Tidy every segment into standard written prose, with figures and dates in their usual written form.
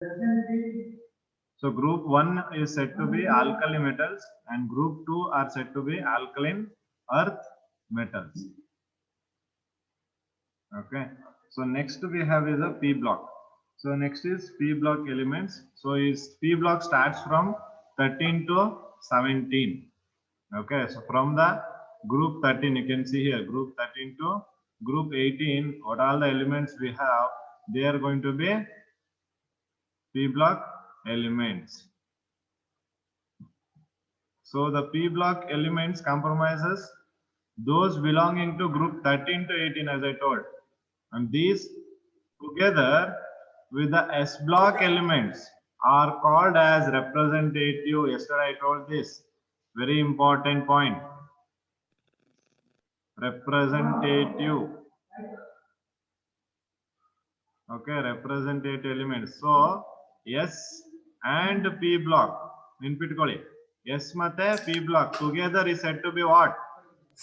So group 1 is said to be alkali metals and group 2 are said to be alkaline earth metals. Okay. So next we have is a P block. So next is P block elements. So is P block starts from 13 to 17. Okay. So from the group 13 you can see here group 13 to group 18, what all the elements we have, they are going to be P block elements. So the P block elements comprises those belonging to group 13 to 18 as I told, and these together with the S block elements are called as representative. Yesterday I told this, very important point, representative. Okay, representative elements. So S and P block ನೆನ್ಪಿಟ್ಕೊಳ್ಳಿ, S ಮತ್ತೆ P block together is said to be what?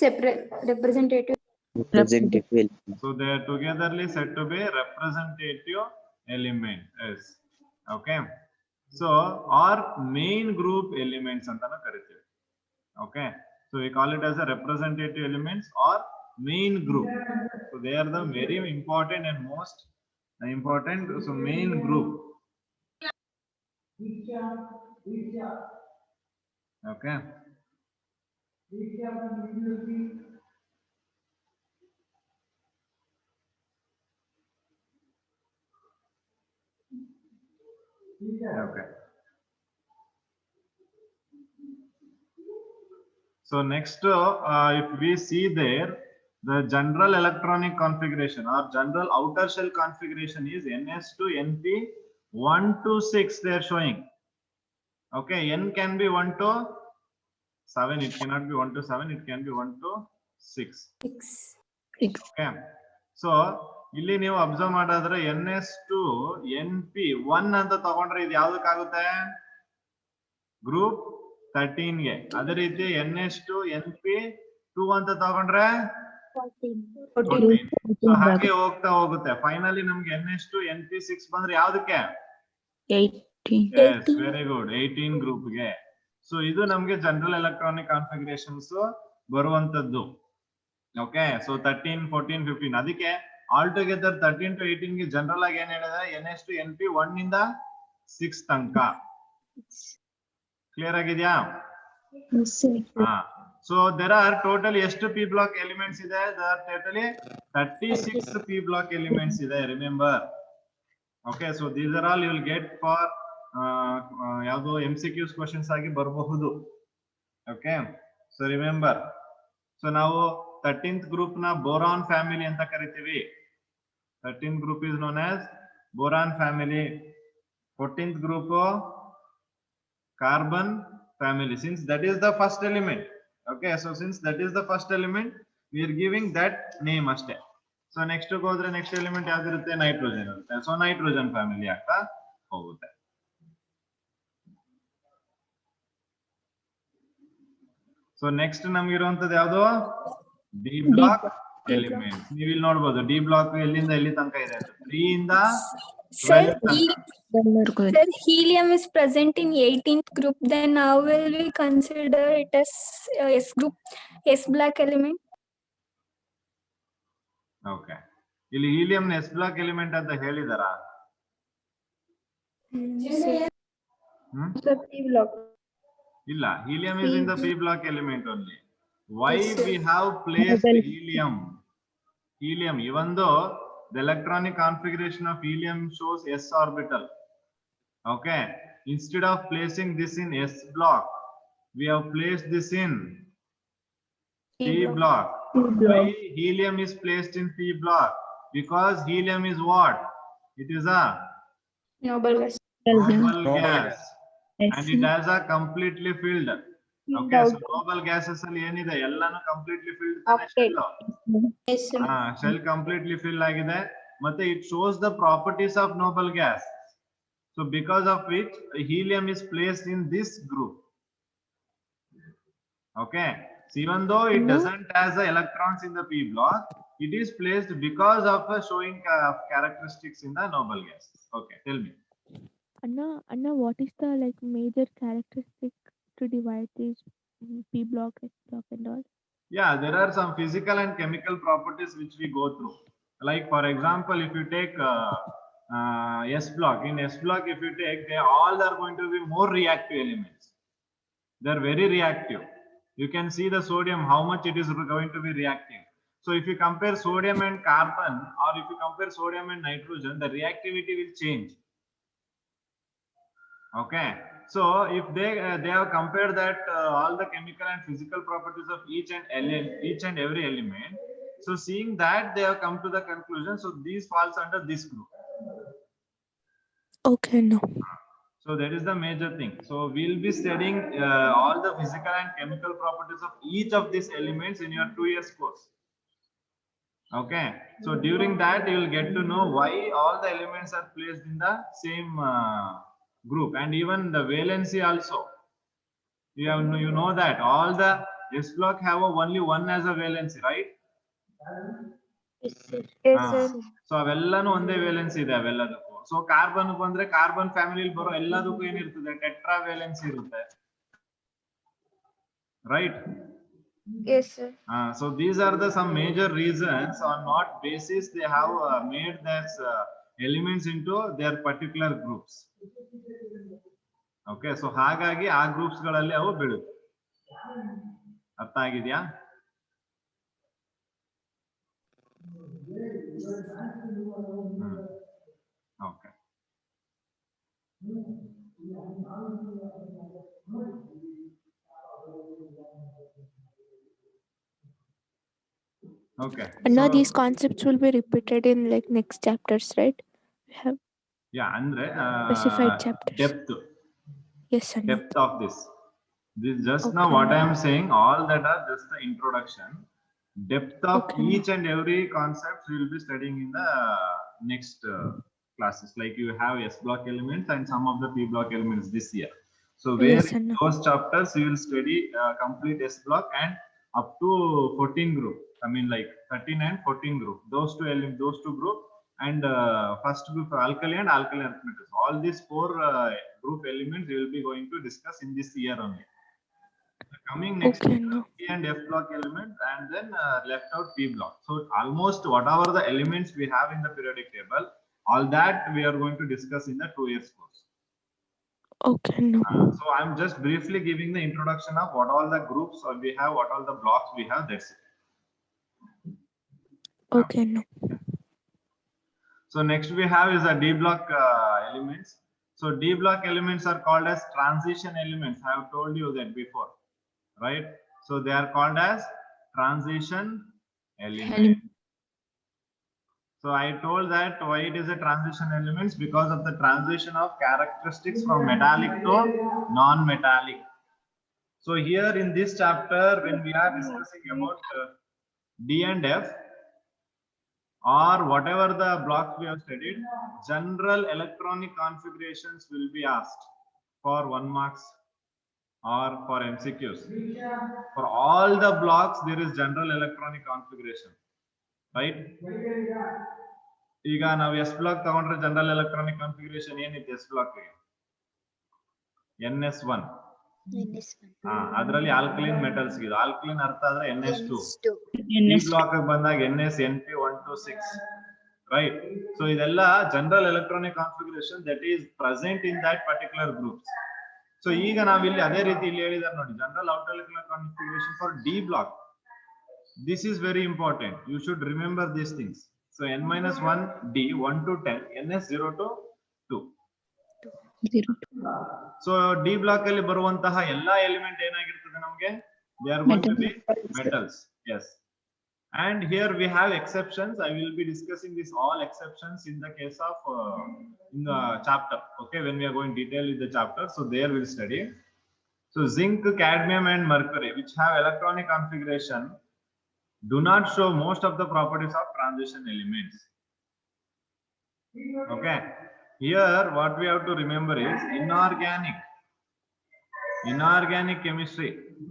Separate representative. Representative. So they are togetherly said to be representative element. Yes. Okay. So or main group elements ಅಂತಾನು ಕರಿತೀವಿ. Okay. So we call it as a representative elements or main group. So they are the very important and most important. So main group. Okay. Okay. So next, if we see there, the general electronic configuration or general outer shell configuration is NS to NP 1 to 6. They are showing. Okay, N can be 1 to 7. It cannot be 1 to 7. It can be 1 to 6. 6. Okay. So ಇಲ್ಲಿ ನೀವು observe ಮಾಡಿದ್ರೆ NS to NP 1 ಅಂತ ತಗೊಂಡ್ರೆ ಇದು ಯಾವ್ದಕ್ಕಾಗುತ್ತೆ? Group 13 ಗೆ. ಅದೇ ರೀತಿ NS to NP 2 ಅಂತ ತಗೊಂಡ್ರೆ 14. ಸೊ ಹಾಗೆ ಹೋಗ್ತಾ ಹೋಗುತ್ತೆ. ಫೈನಲಿ ನಮ್ಗೆ NS to NP 6 ಬಂದ್ರೆ ಯಾವ್ದಕ್ಕೆ? 18. Yes, very good. 18 ಗ್ರೂಪ್ ಗೆ. ಸೊ ಇದು ನಮ್ಗೆ ಜನರಲ್ ಎಲೆಕ್ಟ್ರಾನಿಕ್ ಕಾನ್ಫಿಗರೇಷನ್ಸ್ ಬರುವಂತದ್ದು. ಓಕೆ, ಸೊ 13, 14, 15 ಅದಕ್ಕೆ ಆಲ್ ಟುಗೆದರ್ 13 to 18 ಗೆ ಜನರಲ್ ಆಗಿ ಏನ್ ಹೇಳಿದ್ರೆ NS to NP 1 ಇಂದ 6 ತನಕ. ಕ್ಲಿಯರ್ ಆಗಿದೆಯಾ? ಸೊ ದೇರ್ ಆರ್ ಟೋಟಲ್ ಎಷ್ಟು ಪಿ ಬ್ಲಾಕ್ ಎಲಿಮೆಂಟ್ಸ್ ಇದೆ? There are totally 36 P block elements ಇದೆ, remember. Okay, so these are all you will get for ಯಾವುದು MCQs ಕ್ವಶನ್ಸ್ ಆಗಿ ಬರಬಹುದು. Okay, so remember. ಸೊ ನಾವು 13th ಗ್ರೂಪ್ ನ boron family ಅಂತ ಕರಿತೀವಿ. 13th group is known as boron family. 14th group carbon family, since that is the first element. Okay, so since that is the first element, we are giving that name ashte. So next to go the next element yavirutte? Nitrogen irutte. So nitrogen family agta hogutte. So next ನಮ್ಗೆ ಇರುವಂತದ್ದು ಯಾವುದು? D block elements. ನೀವು ಇಲ್ಲಿ ನೋಡಬಹುದು D block ಎಲ್ಲಿಂದ ಎಲ್ಲಿ ತನಕ ಇದೆ ಅಂತ. 3 ಇಂದ 12 ತನಕ. Sir, helium is present in 18th group. Then how will we consider it as S group, S black element? Okay, ಇಲ್ಲಿ ಹೀಲಿಯಂ ಎಸ್ ಬ್ಲಾಕ್ ಎಲಿಮೆಂಟ್ ಅಂತ ಹೇಳಿದಾರಾ? P block. ಇಲ್ಲ, helium is in the P block element only. Why we have placed helium? Helium, even though the electronic configuration of helium shows s orbital. Okay, instead of placing this in s block, we have placed this in P block. Why helium is placed in P block? Because helium is what? It is a Noble gas. noble gas. And it has a completely filled. Okay, so noble gases ಅಲ್ಲಿ ಏನಿದೆ ಎಲ್ಲಾನು completely filled ತಾನೆ shell. Shell completely fill ಆಗಿದೆ. ಮತ್ತೆ it shows the properties of noble gas. So because of which helium is placed in this group. Okay, so even though it doesn't has the electrons in the P block, it is placed because of showing characteristics in the noble gases. Okay, tell me. Anna, what is the like major characteristic to divide these P block, S block, and all? Yeah, there are some physical and chemical properties which we go through. Like for example, if you take S block, in S block, if you take, they all are going to be more reactive elements. They're very reactive. You can see the sodium, how much it is going to be reactive. So if you compare sodium and carbon, or if you compare sodium and nitrogen, the reactivity will change. Okay, so if they have compared that all the chemical and physical properties of each and every element, so seeing that they have come to the conclusion, so these falls under this group. Okay, no. So that is the major thing. So we'll be studying all the physical and chemical properties of each of these elements in your 2 years course. Okay, so during that you will get to know why all the elements are placed in the same group, and even the valency also. You know that all the S block have only one as a valency, right? Yes, sir. Yes, sir. So ಅವೆಲ್ಲಾನು ಒಂದೇ valency ಇದೆ ಅವೆಲ್ಲದಕ್ಕೂ. So carbon ಬಂದ್ರೆ carbon family ಬರೋ ಎಲ್ಲದಕ್ಕೂ ಏನಿರ್ತದೆ, tetra valency ಇರುತ್ತೆ, right? Yes, sir. So these are the some major reasons on what basis they have made these elements into their particular groups. Okay, so ಹಾಗಾಗಿ ಆ groups ಗಳಲ್ಲಿ ಅವು ಬೀಳುತ್ತೆ. ಅರ್ಥ ಆಗಿದೆಯಾ? Okay. Okay. Anna, So, these concepts will be repeated in like next chapters, right? We have yeah, andre specified chapters. Yes, Anna. Depth of this. This just Okay. now what I am saying, all that are just the introduction. Depth of Okay. each and every concept we will be studying in the next classes. Like you have S block elements and some of the P block elements this year. So where Yes, in Anna. those chapters you will study complete S block and up to 14 group. I mean like 13 and 14 group. Those two group, and first group alkali and alkaline earth metals. All these 4 group elements we will be going to discuss in this year only. Coming next Okay, year, no. P and F block element, and then left out P block. So almost whatever the elements we have in the periodic table, all that we are going to discuss in the 2 years course. Okay, no. So I'm just briefly giving the introduction of what all the groups we have, what all the blocks we have. That's it. Okay, no. So next we have is the D block elements. So D block elements are called as transition elements. I have told you that before, right? So they are called as transition elements. So I told that why it is a transition elements, because of the transition of characteristics from metallic to non-metallic. So here in this chapter, when we are discussing about D and F, or whatever the blocks we have studied, general electronic configurations will be asked for 1 marks or for MCQs. For all the blocks, there is general electronic configuration, right? ಈಗ ನಾವು S block ತಗೊಂಡ್ರೆ general electronic configuration ಏನಿತ್ತು S block ಗೆ? NS1. ಅದರಲ್ಲಿ alkaline metals ಇದೆ. Alkaline ಅರ್ಥ ಆದ್ರೆ NS2. ಈ ಬ್ಲಾಕ್ ಬಂದಾಗ NS NP1 to 6, right? So ಇದೆಲ್ಲ general electronic configuration that is present in that particular groups. So ಈಗ ನಾವು ಇಲ್ಲಿ ಅದೇ ರೀತಿ ಇಲ್ಲಿ ಹೇಳಿದಾರೆ ನೋಡಿ, general outer electronic configuration for D block. This is very important. You should remember these things. So N-1 D 1 to 10, NS 0 to 2. 0 So D block ಅಲ್ಲಿ ಬರುವಂತಹ ಎಲ್ಲಾ ಎಲಿಮೆಂಟ್ ಏನಾಗಿರ್ತದೆ ನಮಗೆ? They are going to be metals. Yes. And here we have exceptions. I will be discussing this all exceptions in the case of in the chapter. Okay, when we are going detail with the chapter, so there we'll study. So zinc, cadmium, and mercury, which have electronic configuration, do not show most of the properties of transition elements. Okay, here what we have to remember is inorganic chemistry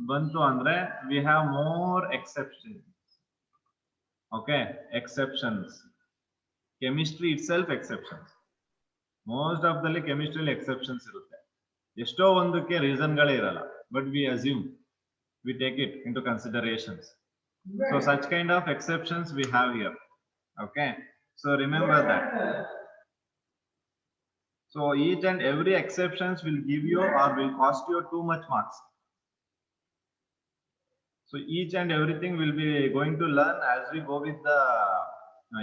bantu andre we have more exceptions. Okay, exceptions, chemistry itself exceptions. Most of ದಲ್ಲಿ ಕೆಮಿಸ್ಟ್ರಿಯಲ್ಲಿ exceptions ಇರುತ್ತೆ, ಎಷ್ಟೋ ಒಂದಕ್ಕೆ ರೀಸನ್ಗಳೇ ಇರಲ್ಲ, but we assume, we take it into considerations. So such kind of exceptions we have here. Okay, so remember that. So each and every exceptions will give you or will cost you too much marks. So each and everything will be going to learn as we go with the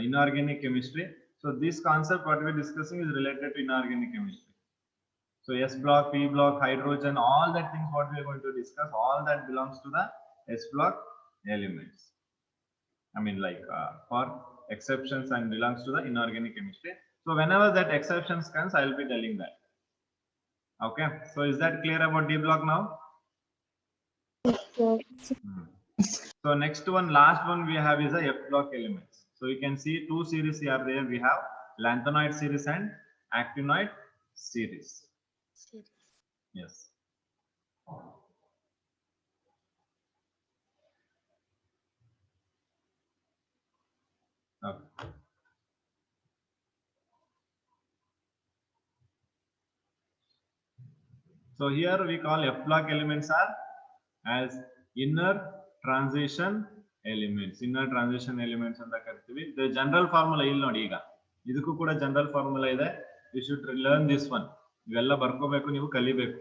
inorganic chemistry. So this concept what we are discussing is related to inorganic chemistry. So S block, P block, hydrogen, all that things what we are going to discuss, all that belongs to the S block elements. I mean like for exceptions and belongs to the inorganic chemistry. So whenever that exceptions comes, I will be telling that. Okay. So is that clear about D block now? So next one, last one we have is the F block elements. So you can see two series here. There we have lanthanoid series and actinoid series. Yes. Okay. So here we call F block elements are as inner transition elements. Inner transition elements ಅಂತ ಕರಿತೀವಿ. The general formula ಇಲ್ಲಿ ನೋಡಿ, ಈಗ ಇದಕ್ಕೂ ಕೂಡ general formula ಇದೆ. You should learn this one. ಇವೆಲ್ಲ ಬರ್ಕೋಬೇಕು, ನೀವು ಕಲಿಬೇಕು.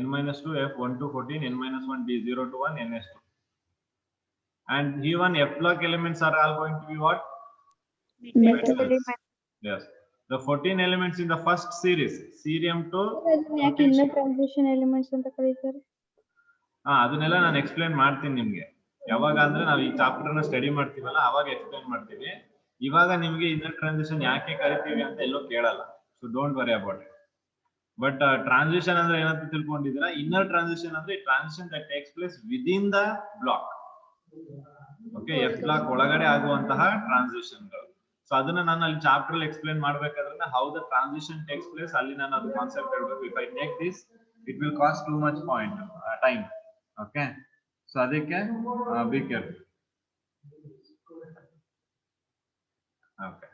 n-2 f1 to 14 n-1 d0 to 1 ns2. And even F block elements are all going to be what? Metals. Yes. The 14 elements in the first series, cerium to ಯಾಕೆ inner transition elements ಅಂತ ಕರೀತಾರೆ? ಅದನ್ನೆಲ್ಲ ನಾನು explain ಮಾಡ್ತೀನಿ ನಿಮ್ಗೆ. ಯಾವಾಗ ಅಂದ್ರೆ ನಾವು ಈ ಚಾಪ್ಟರ್ ನ ಸ್ಟಡಿ ಮಾಡ್ತೀವಲ್ಲ ಅವಾಗ ಎಕ್ಸ್ಪ್ಲೈನ್ ಮಾಡ್ತೀವಿ. ಇವಾಗ ನಿಮ್ಗೆ ಇನ್ನರ್ ಟ್ರಾನ್ಸಿಷನ್ ಯಾಕೆ ಕರಿತೀವಿ ಅಂತ ಎಲ್ಲೋ ಕೇಳಲ್ಲ. So don't worry about it. But transition ಅಂದ್ರೆ ಏನಂತ ತಿಳ್ಕೊಂಡಿದ್ದೀರಾ? ಇನ್ನರ್ ಟ್ರಾನ್ಸಿಷನ್ ಅಂದ್ರೆ transition that takes place within the block. Okay, F block ಒಳಗಡೆ ಆಗುವಂತಹ ಟ್ರಾನ್ಸಿಷನ್ಗಳು. ಸೊ ಅದನ್ನ ನಾನು ಅಲ್ಲಿ ಚಾಪ್ಟರ್ ಅಲ್ಲಿ ಎಕ್ಸ್ಪ್ಲೈನ್ ಮಾಡ್ಬೇಕಾದ್ರೆ how the transition takes place ಅಲ್ಲಿ ನಾನು ಅದು ಕಾನ್ಸೆಪ್ಟ್ ಹೇಳ್ಬೇಕು. If I take this it will cost too much time. Okay, so ಅದಕ್ಕೆ be careful. Okay,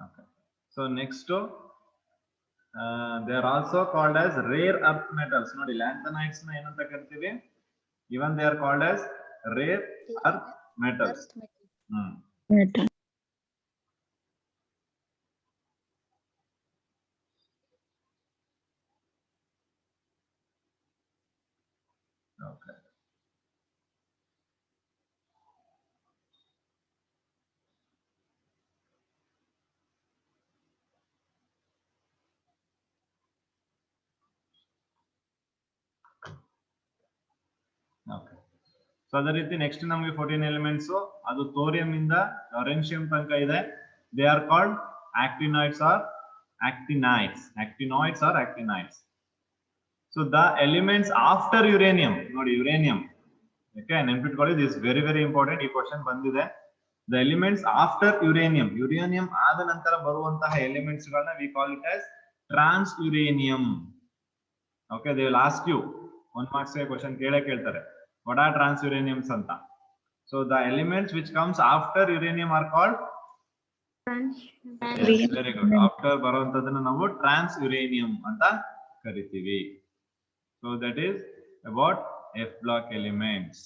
okay. So next they are also called as rare earth metals. Nodi lanthanides na enanta kartivi, even they are called as rare earth metals. Okay. Okay. So ಅದೇ ರೀತಿ next ನಮಗೆ 14 elements, ಅದು thorium ಇಂದ ಲಾರೆನ್ಶಿಯಂ ತನಕ ಇದೆ. They are called actinoids or actinides. Actinoids or actinides. So the elements after uranium, ನೋಡಿ uranium, okay, ನೆನ್ಪಿಟ್ಕೊಳ್ಳಿ, this is very very important. ಈ ಕ್ವಶನ್ ಬಂದಿದೆ. The elements after uranium, uranium ಆದ ನಂತರ ಬರುವಂತಹ ಎಲಿಮೆಂಟ್ಸ್ ಗಳನ್ನ we call it as transuranium. Okay, they will ask you 1 marks question ಕೇಳ್ತಾರೆ, what are transuraniums anta. So the elements which comes after uranium are called yes, very good. After ಬರುವಂತದನ್ನ ನಾವು transuranium ಅಂತ ಕರಿತೀವಿ. So that is about F block elements.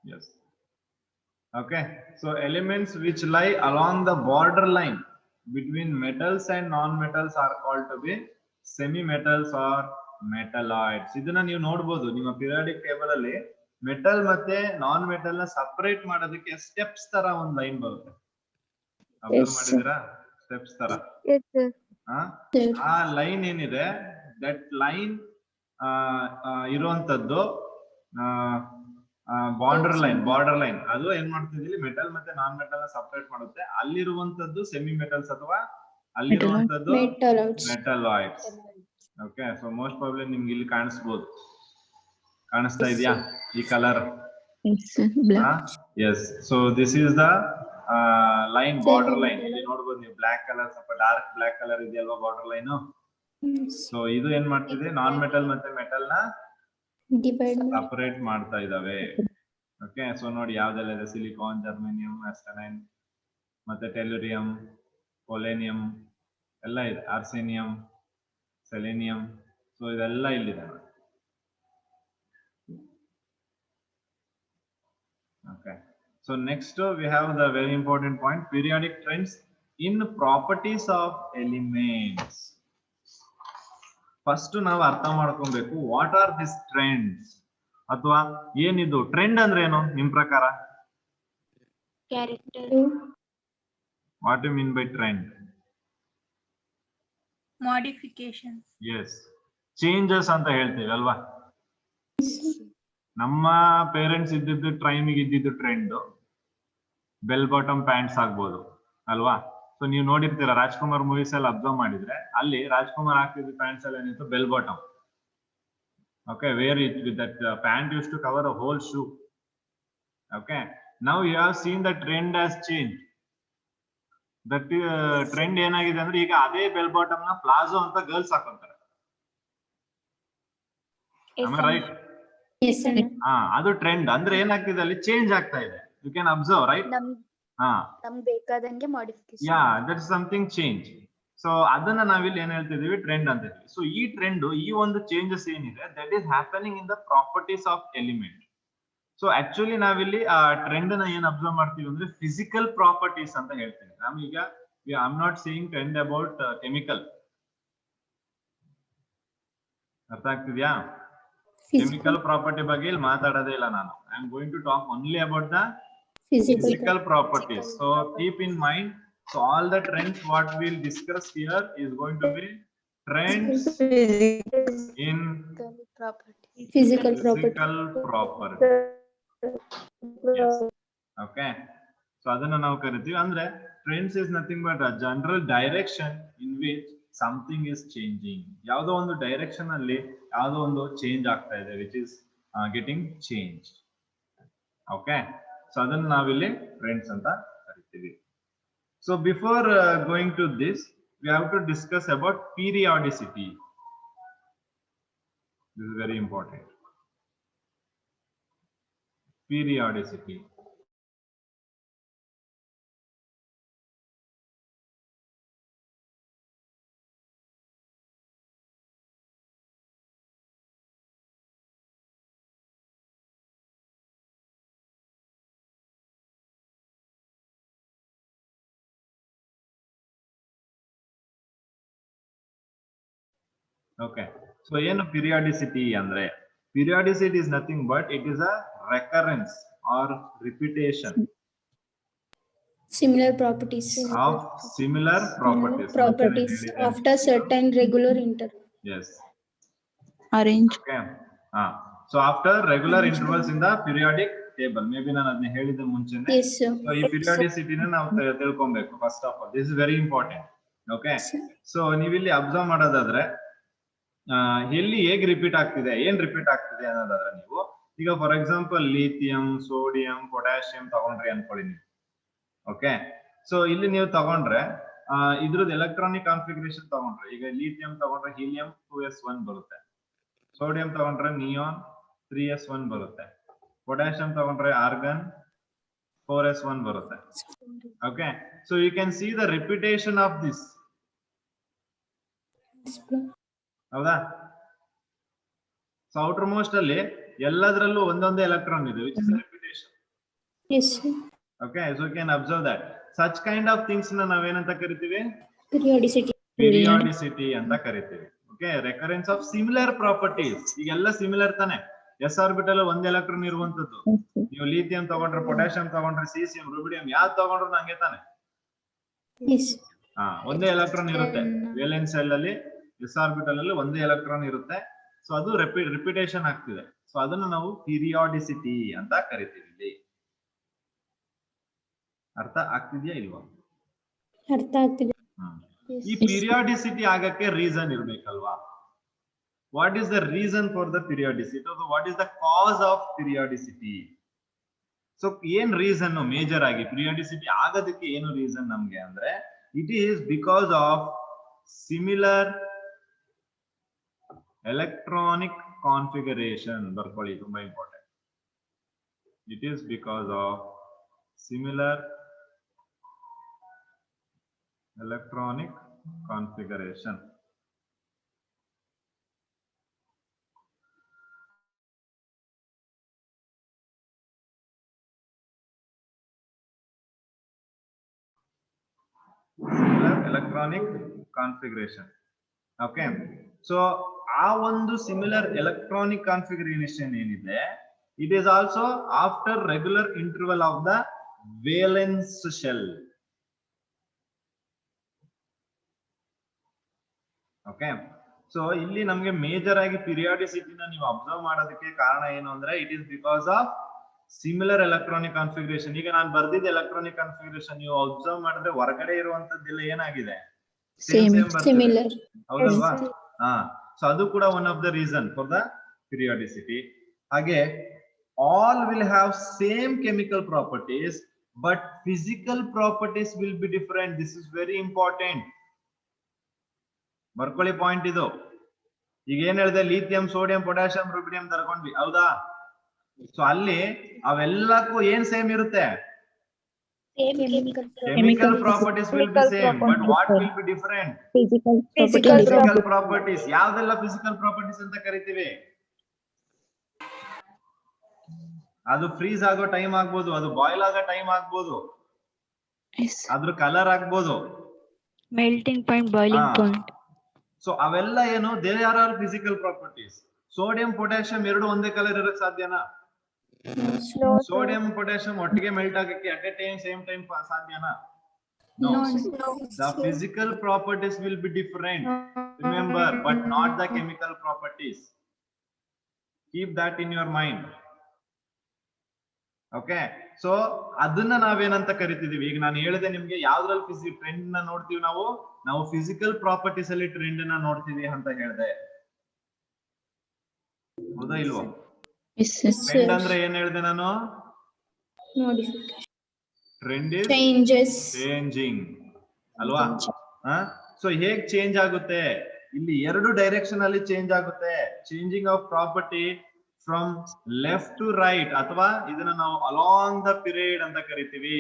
Yes. Okay, so elements which lie along the border line between metals and non-metals are called to be semi-metals or metalloids. ಇದನ್ನ ನೀವು ನೋಡಬಹುದು ನಿಮ್ಮ periodic table ಅಲ್ಲಿ metal ಮತ್ತೆ non metal ನ separate ಮಾಡೋದಕ್ಕೆ steps ತರ ಒಂದು ಲೈನ್ ಬರುತ್ತೆ. ಅಬ್ಸರ್ವ್ ಮಾಡಿದಿರಾ? ಸ್ಟೆಪ್ಸ್ ತರ ಆ ಲೈನ್ ಏನಿದೆ, ದಟ್ ಲೈನ್ ಇರುವಂತದ್ದು ಬಾರ್ಡರ್ ಲೈನ್ ಅದು ಏನ್ ಮಾಡ್ತಿದ್ವಿ, ಮೆಟಲ್ ಮತ್ತೆ ನಾನ್ ಮೆಟಲ್ ನ ಸಪರೇಟ್ ಮಾಡುತ್ತೆ. ಅಲ್ಲಿರುವಂತದ್ದು ಸೆಮಿ ಮೆಟಲ್ಸ್ ಅಥವಾ ಅಲ್ಲಿರುವಂತದ್ದು metalloids. Okay, so most probably ನಿಮ್ಗೆ ಇಲ್ಲಿ ಕಾಣಿಸ್ಬೋದು. ಕಾಣಿಸ್ತಾ ಇದೆಯಾ ಈ colour? Yes, sir. Black. Yes. So this is the line, border line. ಇಲ್ಲಿ ನೋಡ್ಬೋದು ನೀವು ಬ್ಲಾಕ್ ಕಲರ್, ಸ್ವಲ್ಪ ಡಾರ್ಕ್ ಬ್ಲಾಕ್ ಕಲರ್ ಇದೆಯಲ್ವಾ ಬಾರ್ಡರ್ ಲೈನ್. ಸೊ ಇದು ಏನ್ ಮಾಡ್ತಿದೆ, ನಾನ್ ಮೆಟಲ್ ಮತ್ತೆ ಮೆಟಲ್ ನ ಡಿವೈಡ್ ಸಪರೇಟ್ ಮಾಡ್ತಾ ಇದಾವೆ. ಓಕೆ, ಸೊ ನೋಡಿ ಯಾವ್ದೆಲ್ಲ ಇದೆ, ಸಿಲಿಕಾನ್, ಜರ್ಮೇನಿಯಂ, ಆಸ್ಟನೈನ್, ಮತ್ತೆ ಟೆಲ್ಲುರಿಯಂ, ಪೊಲೇನಿಯಂ ಎಲ್ಲ ಇದೆ, ಆರ್ಸೇನಿಯಂ, ಸೆಲೆನಿಯಂ. ಸೊ ಇದೆಲ್ಲ ಇಲ್ಲಿದೆ ನೋಡಿ. Okay, so next we have the very important point, periodic trends in properties of elements. First ನಾವು ಅರ್ಥ ಮಾಡ್ಕೊಬೇಕು, what are these trends, ಅಥವಾ ಏನಿದು ಟ್ರೆಂಡ್ ಅಂದ್ರೆ ಏನು ನಿಮ್ ಪ್ರಕಾರ? Character. What do you mean by trend? Modifications. Yes, changes ಅಂತ ಹೇಳ್ತೀವಿ ಅಲ್ವಾ. ನಮ್ಮ ಪೇರೆಂಟ್ಸ್ ಇದ್ದಿದ್ದು ಟ್ರೈಮಿಗೆ ಇದ್ದಿದ್ದು ಟ್ರೆಂಡ್ ಬೆಲ್ ಬಾಟಮ್ ಪ್ಯಾಂಟ್ಸ್ ಆಗ್ಬೋದು ಅಲ್ವಾ. ಸೊ ನೀವು ನೋಡಿರ್ತೀರಾ ರಾಜ್ಕುಮಾರ್ ಮೂವೀಸ್ ಎಲ್ಲ ಅಬ್ಸರ್ವ್ ಮಾಡಿದ್ರೆ ಅಲ್ಲಿ ರಾಜ್ಕುಮಾರ್ ಹಾಕ್ತಿದ್ದು ಪ್ಯಾಂಟ್ಸ್ ಎಲ್ಲ ಏನಿತ್ತು, bell bottom. Okay, wear it with that pant use to cover a whole shoe. Okay, now you have seen the trend has change. That trend ಏನಾಗಿದೆ ಅಂದ್ರೆ ಈಗ ಅದೇ ಬೆಲ್ ಬಾಟಮ್ ನ ಪ್ಲಾಜೋ ಅಂತ ಗರ್ಲ್ಸ್ ಹಾಕೊಂತಾರೆ. ರೈಟ್? ಅದು ಟ್ರೆಂಡ್ ಅಂದ್ರೆ ಏನಾಗ್ತಿದೆ, ಅಲ್ಲಿ ಚೇಂಜ್ ಆಗ್ತಾ ಇದೆ. You can observe, right? ನಮ್ಗೆ ಬೇಕಾದಂಗೆ modification. Yeah, that is something change. So ಅದನ್ನ ನಾವಿಲ್ಲಿ ಏನ್ ಹೇಳ್ತಿದೀವಿ, ಟ್ರೆಂಡ್ ಅಂತ ಹೇಳ್ತೀವಿ. ಸೊ ಈ ಟ್ರೆಂಡ್, ಈ ಒಂದು ಚೇಂಜಸ್ ಏನಿದೆ, that is happening in the properties of element. So actually ನಾವಿಲ್ಲಿ ಆ ಟ್ರೆಂಡ್ ನ ಏನ್ ಅಬ್ಸರ್ವ್ ಮಾಡ್ತೀವಿ ಅಂದ್ರೆ ಫಿಸಿಕಲ್ ಪ್ರಾಪರ್ಟೀಸ್ ಅಂತ ಹೇಳ್ತೀವಿ. ನಾವೀಗ I am not saying trend about chemical. ಅರ್ಥ ಆಗ್ತಿದ್ಯಾ? ಕೆಮಿಕಲ್ ಪ್ರಾಪರ್ಟಿ ಬಗ್ಗೆ ಇಲ್ಲಿ ಮಾತಾಡೋದೇ ಇಲ್ಲ ನಾನು. I am going to talk only about the physical properties. So keep in mind, so all the trends what we'll discuss here is going to be trends in physical property. Yes. Okay, so adana ನಾವು ಕರಿತೀವಿ ಅಂದ್ರೆ trends is nothing but a general direction in which something is changing. ಯಾವುದೋ ಒಂದು direction ಅಲ್ಲಿ ಯಾವುದೋ ಒಂದು change ಆಗ್ತಾ ಇದೆ, which is getting changed. Okay, so ಅದನ್ನ ನಾವಿಲ್ಲಿ ಟ್ರೆಂಡ್ಸ್ ಅಂತ ಕರಿತೀವಿ. So before going to this, we have to discuss about periodicity. This is very important. Periodicity. Okay, so ಏನು periodicity ಅಂದ್ರೆ, periodicity is nothing but it is a recurrence or repetition similar properties of similar properties after certain regular interval. Yes. Arrange. Okay. So after regular intervals in the periodic table, maybe ನಾನು ಅದನ್ನ ಹೇಳಿದ ಮುಂಚೆನೆ. Yes, sir. So ಈ periodicity ನ ನಾವು ತಿಳ್ಕೊಬೇಕು. First of all, this is very important. Okay, so ನೀವು ಇಲ್ಲಿ ಅಬ್ಸರ್ವ್ ಮಾಡೋದಾದ್ರೆ ಎಲ್ಲಿ ಹೇಗೆ ರಿಪೀಟ್ ಆಗ್ತಿದೆ, ಏನ್ ರಿಪೀಟ್ ಆಗ್ತಿದೆ ಅನ್ನೋದಾದ್ರೆ, ನೀವು ಈಗ for example lithium, sodium, potassium ತಗೊಂಡ್ರಿ ಅನ್ಕೊಳ್ಳಿ ನೀವು. ಓಕೆ, ಸೊ ಇಲ್ಲಿ ನೀವು ತಗೊಂಡ್ರೆ ಇದ್ರದ್ದು ಎಲೆಕ್ಟ್ರಾನಿಕ್ ಕಾನ್ಫಿಗರೇಷನ್ ತಗೊಂಡ್ರೆ, ಈಗ ಲಿಥಿಯಂ ತಗೊಂಡ್ರೆ ಹೀಲಿಯಂ 2s1 ಬರುತ್ತೆ, ಸೋಡಿಯಂ ತಗೊಂಡ್ರೆ ನಿಯಾನ್ 3s1 ಬರುತ್ತೆ, ಪೊಟ್ಯಾಷಿಯಂ ತಗೊಂಡ್ರೆ ಆರ್ಗನ್ 4s1 ಬರುತ್ತೆ. Okay, so you can see the repetition of this. ಹೌದಾ? ಸೊ ಔಟರ್ ಮೋಸ್ಟ್ ಅಲ್ಲಿ ಎಲ್ಲದರಲ್ಲೂ ಒಂದೊಂದೇ ಎಲೆಕ್ಟ್ರಾನ್ ಇದೆ, which is repetition. Yes, sir. Okay, so you can observe that such kind of things ನ ನಾವೇನಂತ ಕರಿತೀವಿ? Periodicity ಅಂತ ಕರಿತೀವಿ. Okay, recurrence of similar properties. ಈಗೆಲ್ಲ ಸಿಮಿಲರ್ ತಾನೆ, s ಆರ್ಬಿಟಲ್ ಒಂದೇ ಎಲೆಕ್ಟ್ರಾನ್ ಇರುವಂತದ್ದು. ನೀವು ಲಿಥಿಯಂ ತಗೊಂಡ್ರೆ, ಪೊಟ್ಯಾಷಿಯಂ ತಗೊಂಡ್ರೆ, ಸೀಸಿಯಂ, ರುಬಿಡಿಯಂ ಯಾವ್ದು ತಗೊಂಡ್ರು ನಂಗೆ ತಾನೆ. Yes. ಒಂದೇ ಎಲೆಕ್ಟ್ರಾನ್ ಇರುತ್ತೆ ವೇಲೆನ್ಸ್ ಶೆಲ್ ಅಲ್ಲಿ, ಎಸ್ ಆರ್ಬಿಟಲ್ ಅಲ್ಲಿ ಒಂದೇ ಎಲೆಕ್ಟ್ರಾನ್ ಇರುತ್ತೆ. ಸೊ ಅದು ರಿಪಿಟೇಷನ್ ಆಗ್ತಿದೆ. ಸೊ ಅದನ್ನು ನಾವು ಪೀರಿಯಾಡಿಸಿಟಿ ಅಂತ ಕರಿತೀವಿ. ಇಲ್ಲಿ ಅರ್ಥ ಆಗ್ತಿದ್ಯಾ ಇಲ್ವಾ? ಅರ್ಥ ಆಗ್ತಿದೆ. ಈ ಪೀರಿಯಾಡಿಸಿಟಿ ಆಗಕ್ಕೆ reason ಇರ್ಬೇಕಲ್ವಾ? what is the reason for the periodicity, or what is the cause of periodicity? So ಏನ್ ರೀಸನ್ ಮೇಜರ್ ಆಗಿ periodicity ಆಗೋದಕ್ಕೆ ಏನು ರೀಸನ್ ನಮ್ಗೆ ಅಂದ್ರೆ, it is because of similar electronic configuration. ಬರ್ಕೊಳ್ಳಿ, ತುಂಬಾ important. It is because of similar electronic configuration. Similar electronic configuration. Okay, so ಆ ಒಂದು similar electronic configuration ಏನಿದೆ, it is also after regular interval of the valence shell. Okay, so ಇಲ್ಲಿ ನಮಗೆ major ಆಗಿ periodicity ನ ನೀವು ಅಬ್ಸರ್ವ್ ಮಾಡೋದಕ್ಕೆ ಕಾರಣ ಏನು ಅಂದ್ರೆ, it is because of similar electronic configuration. ಈಗ ನಾನು ಬರ್ದಿದ್ದ electronic configuration ನೀವು ಅಬ್ಸರ್ವ್ ಮಾಡಿದ್ರೆ ಹೊರಗಡೆ ಇರುವಂತದ್ದೆಲ್ಲ ಏನಾಗಿದೆ, Same. Similar. ಹೌದಲ್ವಾ? ಹಾ, ಸೊ ಅದು ಕೂಡ one of the reason for the periodicity. ಹಾಗೆ all will have same chemical properties but physical properties will be different. This is very important. ಬರ್ಕೊಳ್ಳಿ ಪಾಯಿಂಟ್ ಇದು. ಈಗ ಏನ್ ಹೇಳಿದೆ, ಲಿಥಿಯಂ, ಸೋಡಿಯಂ, ಪೊಟ್ಯಾಷಿಯಂ, ರುಬಿಡಿಯಂ ತರ್ಕೊಂಡ್ವಿ, ಹೌದಾ? ಸೊ ಅಲ್ಲಿ ಅವೆಲ್ಲಕ್ಕೂ ಏನ್ ಸೇಮ್ ಇರುತ್ತೆ, chemical properties will be same, but what will be different? Physical properties. ಯಾವ್ದೆಲ್ಲ physical properties ಅಂತ ಕರಿತೀವಿ? ಅದು ಫ್ರೀಸ್ ಆಗೋ ಟೈಮ್ ಆಗ್ಬೋದು, ಅದು ಬಾಯ್ಲ್ ಆಗೋ ಟೈಮ್ ಆಗ್ಬೋದು, Yes. ಅದ್ರ ಕಲರ್ ಆಗ್ಬೋದು, Melting point, boiling point. So ಅವೆಲ್ಲ ಏನು, they are all physical properties. Sodium potassium ಎರಡು ಒಂದೇ ಕಲರ್ ಇರಕ್ ಸಾಧ್ಯನಾ? ಸೋಡಿಯಂ ಪೊಟ್ಯಾಷಿಯಂ ಒಟ್ಟಿಗೆ ಮೆಲ್ಟ್ ಆಗಕ್ಕೆ at A time same time ಸಾಧ್ಯನಾ? No. The physical properties will be different, remember, but not the chemical properties. Keep that in your mind. Okay, so ಅದನ್ನ ನಾವೇನಂತ ಕರಿತಿದೀವಿ, ಈಗ ನಾನು ಹೇಳಿದೆ ನಿಮ್ಗೆ ಯಾವ್ದ್ರಲ್ಲಿ ಟ್ರೆಂಡ್ ನ ನೋಡ್ತೀವಿ ನಾವು ಫಿಸಿಕಲ್ ಪ್ರಾಪರ್ಟೀಸ್ ಅಲ್ಲಿ ಟ್ರೆಂಡ್ ನ ನೋಡ್ತೀವಿ ಅಂತ ಹೇಳಿದೆ, ಹೌದಾ ಇಲ್ವೋ? Yes, yes. ಟ್ರೆಂಡ್ ಅಂದ್ರೆ ಏನ್ ಹೇಳಿದೆ ನಾನು? Modification. Trend is Changes. Changing ಅಲ್ವಾ? ಸೊ ಹೇಗ್ ಚೇಂಜ್ ಆಗುತ್ತೆ, ಇಲ್ಲಿ ಎರಡು ಡೈರೆಕ್ಷನ್ ಅಲ್ಲಿ ಚೇಂಜ್ ಆಗುತ್ತೆ. Changing of property from left to right, ಅಥವಾ ಇದನ್ನ ನಾವು ಅಲಾಂಗ್ ದ ಪಿರಿಯಡ್ ಅಂತ ಕರಿತೀವಿ.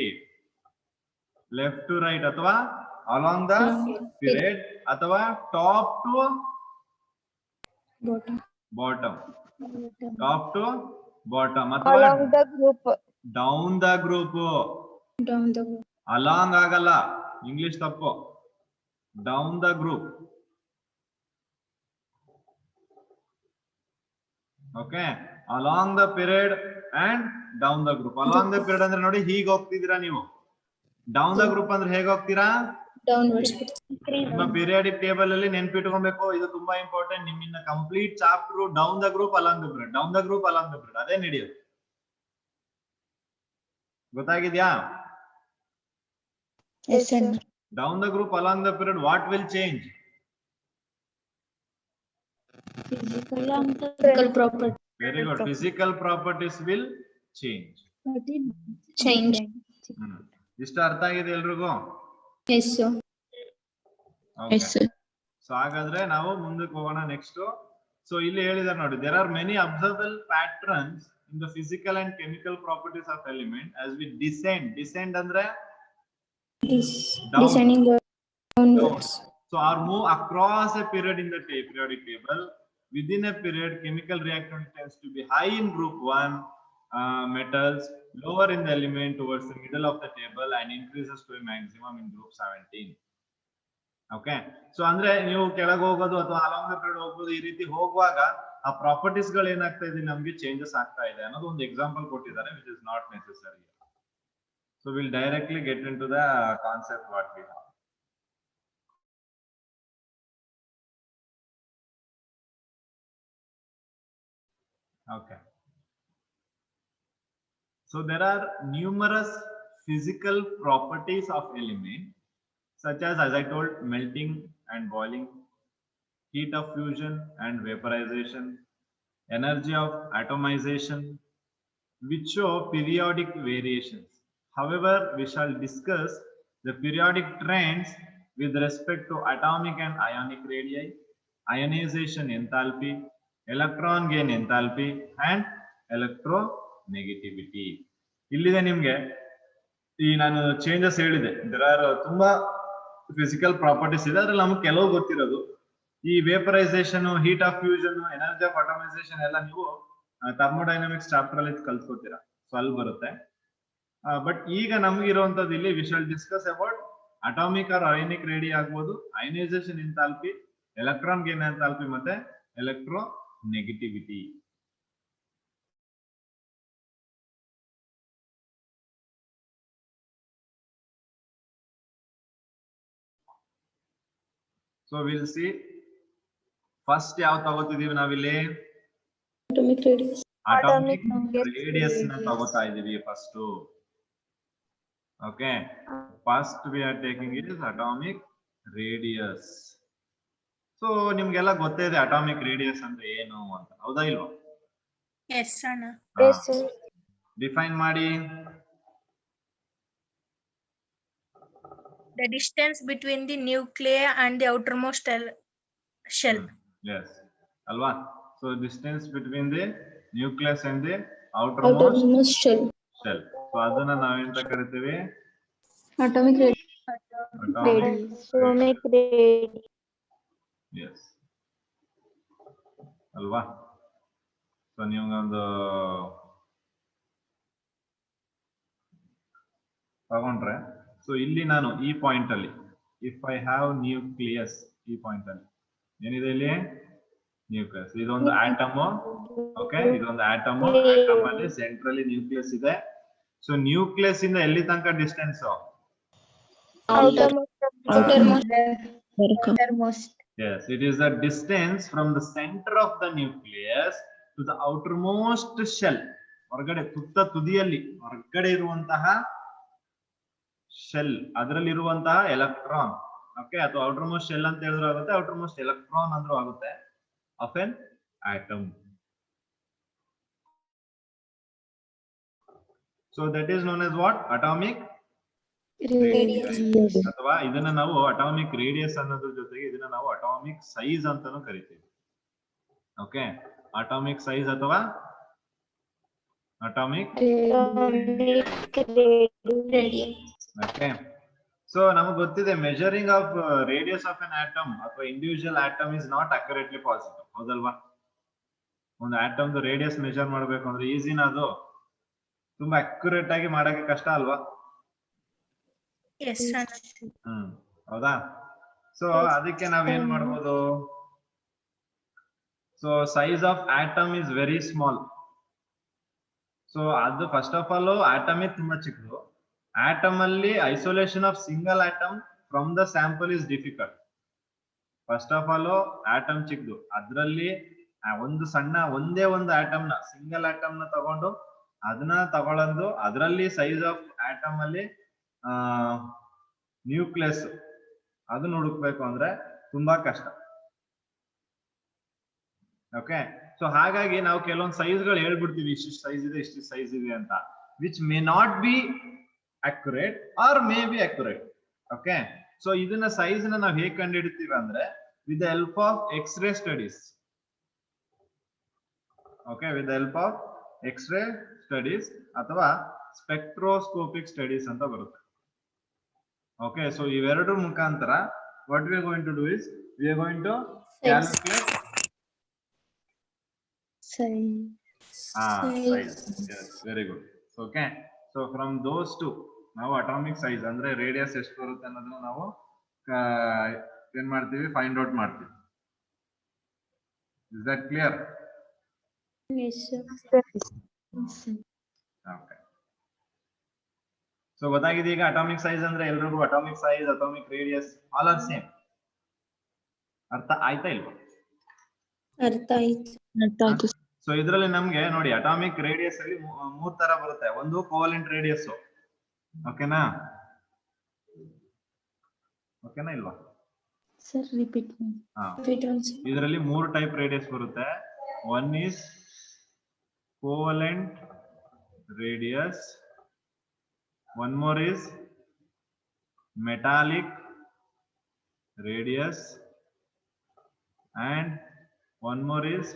ಲೆಫ್ಟ್ ಟು ರೈಟ್ ಅಥವಾ ಅಲಾಂಗ್ ದ ಪಿರಿಯಡ್, ಅಥವಾ top to bottom, top to bottom, ಅಥವಾ ಡೌನ್ ದ ಗ್ರೂಪ್. ಅಲಾಂಗ್ ಆಗಲ್ಲ, ಇಂಗ್ಲಿಷ್ ತಪ್ಪು, down the group. Okay, along the period and down the group. Along the period ಅಂದ್ರೆ ನೋಡಿ ಹೀಗೆ ಹೋಗ್ತಿದ್ದೀರಾ ನೀವು, ಡೌನ್ ದ ಗ್ರೂಪ್ ಅಂದ್ರೆ ಹೇಗೆ ಹೋಗ್ತೀರಾ? Downwards. ನಿಮ್ಮ ಪೀರಿಯಾಡಿಕ್ ಟೇಬಲ್ ಅಲ್ಲಿ ನೆನ್ಪಿಟ್ಕೊಬೇಕು, ಇದು ತುಂಬಾ ಇಂಪಾರ್ಟೆಂಟ್. ನಿಮ್ಮಿಂದ complete chapter down the group along the period, down the group along the period, ಅದೇ ನಡೆಯೋದು. ಗೊತ್ತಾಗಿದ್ಯಾ? Yes, sir. Down the group along the period, what will change? Physical property. Very good. Physical properties will change. Change. ಇಷ್ಟ ಅರ್ಥ ಆಗಿದೆ ಎಲ್ರಿಗೂ? Yes, sir. Yes, sir. So ಹಾಗಾದ್ರೆ ನಾವು ಮುಂದಕ್ಕೆ ಹೋಗೋಣ. ನೆಕ್ಸ್ಟ್, ಸೊ ಇಲ್ಲಿ ಹೇಳಿದಾರೆ ನೋಡಿ, there are many observable patterns in the physical and chemical properties of element as we descend ಅಂದ್ರೆ Descending downwards. So or move across a period in the periodic table. Within a period, chemical reactivity tends to be high in group 1 metals, lower in the element towards the middle of the table, and increases to a maximum in group 17. Okay, so ಅಂದ್ರೆ ನೀವು ಕೆಳಗೆ ಹೋಗೋದು ಅಥವಾ along the period ಹೋಗೋದು, ಈ ರೀತಿ ಹೋಗುವಾಗ ಆ ಪ್ರಾಪರ್ಟೀಸ್ ಗಳು ಏನಾಗ್ತಾ ಇದೆ, ನಮ್ಗೆ ಚೇಂಜಸ್ ಆಗ್ತಾ ಇದೆ ಅನ್ನೋದು ಒಂದು ಎಕ್ಸಾಂಪಲ್ ಕೊಟ್ಟಿದ್ದಾರೆ, which is not necessary. So we'll directly get into the concept what we have. Okay. So there are numerous physical properties of element, such as I told, melting and boiling, heat of fusion and vaporization, energy of atomization, which show periodic variations. However, we shall discuss the periodic trends with respect to atomic and ionic radii, ionization enthalpy, electron gain enthalpy, and electronegativity. ಇಲ್ಲಿದೆ ನಿಮ್ಗೆ ಈ ನಾನು changes ಹೇಳಿದೆ. There are ತುಂಬಾ physical properties ಇದೆ, ಅದ್ರಲ್ಲಿ ನಮ್ಗೆ ಕೆಲವು ಗೊತ್ತಿರೋದು ಈ vaporisation, heat of fusion, energy of atomisation ಎಲ್ಲ ನೀವು ಥರ್ಮೋಡೈನಮಿಕ್ಸ್ ಚಾಪ್ಟರ್ ಅಲ್ಲಿ ಕಲ್ತ್ಕೋತೀರಾ, ಸೊ ಅಲ್ಲಿ ಬರುತ್ತೆ. ಬಟ್ ಈಗ ನಮ್ಗೆ ಇರುವಂತದ್ದು ಇಲ್ಲಿ we shall discuss about atomic or ionic radii ಆಗ್ಬೋದು, ionisation enthalpy, electron gain enthalpy ಮತ್ತೆ electronegativity. So will see first ಯಾವ ತಗೋತಿದೀವಿ ನಾವಿಲ್ಲಿ? ಅಟಾಮಿಕ್ ರೇಡಿಯಸ್ ನ ತಗೋತಾ ಇದೀವಿ first. Okay, first we are taking it is atomic radius. So ನಿಮ್ಗೆಲ್ಲ ಗೊತ್ತೇ ಇದೆ ಅಟಾಮಿಕ್ ರೇಡಿಯಸ್ ಅಂದ್ರೆ ಏನು ಅಂತ, ಹೌದಾ ಇಲ್ವಾ? ಎಸ್ ಅಣ್ಣ. ಡಿಫೈನ್ ಮಾಡಿ. The distance between the nuclei and the outermost shell. Yes, alva. So distance between the nucleus and the outermost shell. So adana nav enta karitive Atomic Atomic radius. Yes, alva. So ನೀವೊಂದು ತಗೊಂಡ್ರೆ, so ಇಲ್ಲಿ ನಾನು ಈ point ಅಲ್ಲಿ if I have nucleus, ಈ point ಅಲ್ಲಿ ಏನಿದೆ ಇಲ್ಲಿ ನ್ಯೂಕ್ಲಿಯಸ್, ಇದೊಂದು ಆಟಮ್. ಓಕೆ, ಇದೊಂದು ಆಟಮ್. ಆಟಮ್ ಅಲ್ಲಿ ಸೆಂಟ್ರಲಿ ನ್ಯೂಕ್ಲಿಯಸ್ ಇದೆ. ಸೊ ನ್ಯೂಕ್ಲಿಯಸ್ ಇಂದ ಎಲ್ಲಿ ತನಕ distance? Outermost. Yes, it is the distance from the center of the nucleus to the outermost shell. ಹೊರಗಡೆ ತುದಿಯಲ್ಲಿ ಹೊರಗಡೆ ಇರುವಂತಹ ಶೆಲ್, ಅದರಲ್ಲಿರುವಂತಹ ಎಲೆಕ್ಟ್ರಾನ್. ಓಕೆ, ಅಥವಾ ಔಟರ್ಮೋಸ್ಟ್ ಶೆಲ್ ಅಂತ ಹೇಳಿದ್ರು ಆಗುತ್ತೆ, ಔಟರ್ಮೋಸ್ಟ್ ಎಲೆಕ್ಟ್ರಾನ್ ಅಂದ್ರೂ ಆಗುತ್ತೆ of an atom. So that is known as what? Atomic radius. ಅಥವಾ ಇದನ್ನ ನಾವು ಅಟಾಮಿಕ್ ರೇಡಿಯಸ್ ಅನ್ನೋದ್ರ ಜೊತೆಗೆ ಇದನ್ನ ನಾವು ಅಟಾಮಿಕ್ ಸೈಜ್ ಅಂತಾನೂ ಕರಿತೀವಿ. ಓಕೆ, ಅಟಾಮಿಕ್ ಸೈಜ್ ಅಥವಾ ಅಟಾಮಿಕ್ Radius. ಓಕೆ. ಸೊ ನಮಗೆ ಗೊತ್ತಿದೆ measuring of radius of an atom ಅಥವಾ individual atom is not accurately possible, ಹೌದಲ್ವಾ? ಒಂದು ಆಟಮ್ದು ರೇಡಿಯಸ್ ಮೆಜರ್ ಮಾಡ್ಬೇಕು ಅಂದ್ರೆ ಈಸಿನ? ಅದು ತುಂಬಾ ಅಕ್ಯುರೇಟ್ ಆಗಿ ಮಾಡಕ್ಕೆ ಕಷ್ಟ ಅಲ್ವಾ? Yes ಅಣ್ಣ. ಹೌದಾ? ಸೊ ಅದಕ್ಕೆ ನಾವೇನ್ ಮಾಡ್ಬೋದು? So size of atom is very small. So ಅದು ಫಸ್ಟ್ ಆಫ್ ಆಲ್ ಆಟಮ್ ತುಂಬಾ ಚಿಕ್ಕದು. ಆಟಮ್ ಅಲ್ಲಿ isolation of single atom from the sample is difficult. First of all atom ಚಿಕ್ಕದು, ಅದ್ರಲ್ಲಿ ಒಂದು ಸಣ್ಣ ಒಂದೇ ಒಂದು ಆಟಮ್ ನ, ಸಿಂಗಲ್ ಆಟಮ್ ನ ತಗೊಂಡು ಅದನ್ನ ತಗೊಳ್ಳೋದು, ಅದರಲ್ಲಿ ಸೈಜ್ ಆಫ್ ಆಟಮ್ ಅಲ್ಲಿ ನ್ಯೂಕ್ಲಿಯಸ್ ಅದನ್ನ ಹುಡುಕ್ಬೇಕು ಅಂದ್ರೆ ತುಂಬಾ ಕಷ್ಟ. ಓಕೆ, ಸೊ ಹಾಗಾಗಿ ನಾವು ಕೆಲವೊಂದು ಸೈಜ್ಗಳು ಹೇಳ್ಬಿಡ್ತೀವಿ, ಇಷ್ಟು ಸೈಜ್ ಇದೆ, ಇಷ್ಟು ಸೈಜ್ ಇದೆ ಅಂತ, which may not be accurate or may be accurate. Okay, so ಇದನ್ನ ಸೈಜ್ ನ ನಾವು ಹೇಗೆ ಕಂಡುಹಿಡಿತೀವಿ ಅಂದ್ರೆ with the help of x ray studies. Okay, with the help of x ray studies ಅಥವಾ ಸ್ಪೆಕ್ಟ್ರೋಸ್ಕೋಪಿಕ್ ಸ್ಟಡೀಸ್ ಅಂತ ಬರುತ್ತೆ. ಓಕೆ, ಸೊ ಇವೆರಡರ ಮುಖಾಂತರ what we are going to do is we are going to calculate size. Yes, very good. Okay, so from those two ನಾವು atomic size ಅಂದ್ರೆ radius ಎಷ್ಟು ಬರುತ್ತೆ ಅನ್ನೋದನ್ನ ನಾವು ಏನ್ ಮಾಡ್ತೀವಿ? ಫೈಂಡ್ ಔಟ್ ಮಾಡ್ತೀವಿ. Is that clear? Okay, so ಗೊತ್ತಾಗಿದೆ ಈಗ ಅಟಾಮಿಕ್ ಸೈಜ್ ಅಂದ್ರೆ ಎಲ್ರಿಗೂ atomic size, atomic radius all are same. ಅರ್ಥ ಆಯ್ತಾ ಇಲ್ವಾ? ಅರ್ಥ ಆಯ್ತು. ಸೊ ಇದರಲ್ಲಿ ನಮ್ಗೆ ನೋಡಿ ಅಟಾಮಿಕ್ ರೇಡಿಯಸ್ ಅಲ್ಲಿ ಮೂರ್ ತರ ಬರುತ್ತೆ. ಒಂದು ಕೋವಲೆಂಟ್ ರೇಡಿಯಸ್. ಓಕೆನಾ? ಓಕೆನಾ ಇಲ್ವಾ? Sir, repeat. Repeat also. ಇದರಲ್ಲಿ 3 ಟೈಪ್ ರೇಡಿಯಸ್ ಬರುತ್ತೆ. One is covalent radius, one more is metallic radius, and one more is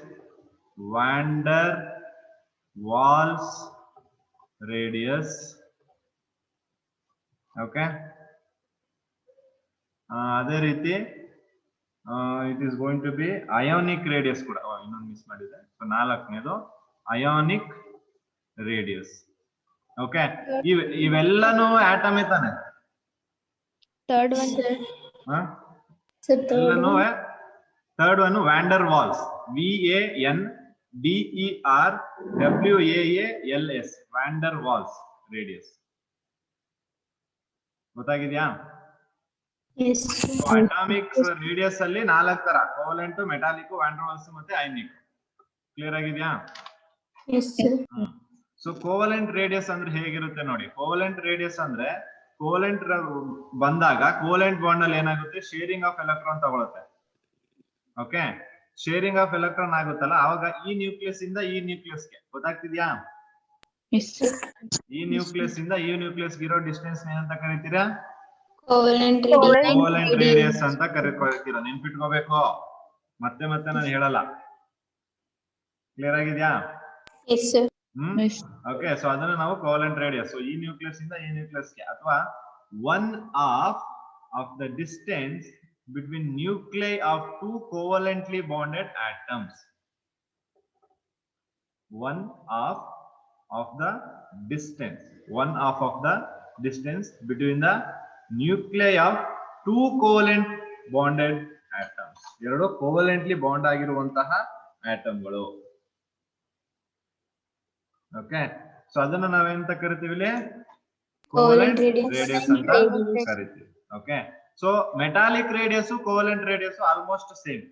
van der Waals radius. Okay, ಅದೇ ರೀತಿ it is going to be ionic radius ಕೂಡ. ಇನ್ನೊಂದು miss ಮಾಡಿದೆ. So 4ನೇದು ionic radius. Okay, ಇವೆಲ್ಲನೂ atom ತಾನೆ. Third one. Sir, third ಎಲ್ಲನೂ one. Third one van der Waals, VANDERWAALS, van der Waals radius. ಗೊತ್ತಾಗಿದ್ಯಾ? Yes. ಅಟಾಮಿಕ್ ರೇಡಿಯಸ್ ಅಲ್ಲಿ 4 ತರ: covalent, metallic, van der Waals ಮತ್ತೆ ಅಯಾನಿಕ್. ಕ್ಲಿಯರ್ ಆಗಿದ್ಯಾ? Yes, sir. So covalent radius ಅಂದ್ರೆ ಹೇಗಿರುತ್ತೆ ನೋಡಿ. ಕೋವಲೆಂಟ್ ರೇಡಿಯಸ್ ಅಂದ್ರೆ ಕೋವಲೆಂಟ್ ಬಂದಾಗ ಕೋವಲೆಂಟ್ ಬಾಂಡ್ ಅಲ್ಲಿ ಏನಾಗುತ್ತೆ, ಶೇರಿಂಗ್ ಆಫ್ ಎಲೆಕ್ಟ್ರಾನ್ ತಗೊಳುತ್ತೆ. ಓಕೆ, ಶೇರಿಂಗ್ ಆಫ್ ಎಲೆಕ್ಟ್ರಾನ್ ಆಗುತ್ತಲ್ಲ, ಅವಾಗ ಈ ನ್ಯೂಕ್ಲಿಯಸ್ ಇಂದ ಈ ನ್ಯೂಕ್ಲಿಯಸ್ಗೆ, ಗೊತ್ತಾಗ್ತಿದ್ಯಾ? Yes, sir. ಈ ನ್ಯೂಕ್ಲಿಯಸ್ ಇಂದ ಈ ನ್ಯೂಕ್ಲಿಯಸ್ ಇರೋ ಡಿಸ್ಟೆನ್ಸ್ ಏನಂತ ಕರಿತೀರಾ? Covalent radius. ಕೋವಲೆಂಟ್ ರೇಡಿಯಸ್ ಅಂತ ಕರಿತೀರಾ. ನೆನ್ಪಿಟ್ಕೋಬೇಕು, ಮತ್ತೆ ಮತ್ತೆ ನಾನು ಹೇಳಲ್ಲ. ಕ್ಲಿಯರ್ ಆಗಿದ್ಯಾ? Yes, sir. ಓಕೆ, ಸೊ ಅದನ್ನ ನಾವು ಕೋವಲೆಂಟ್ ರೇಡಿಯಸ್. ಸೊ ಈ ನ್ಯೂಕ್ಲಿಯಸ್ ಇಂದ ಈ ನ್ಯೂಕ್ಲಿಯಸ್ಗೆ, ಅಥವಾ 1/2 of the distance between nuclei of 2 covalently bonded atoms. 1/2 of the distance. 1/2 of the distance between the nuclei of 2 covalent bonded atoms. ಎರಡು covalently bond ಆಗಿರುವಂತಹ ಆಟಮ್ಗಳು. Okay, so ಅದನ್ನ ನಾವೇಂತ ಕರಿತೀವಿ? ಕೋವಲೆಂಟ್ ರೇಡಿಯಸ್ ಅಂತ ಕರಿತೀವಿ. Okay, so metallic radius, covalent radius almost same.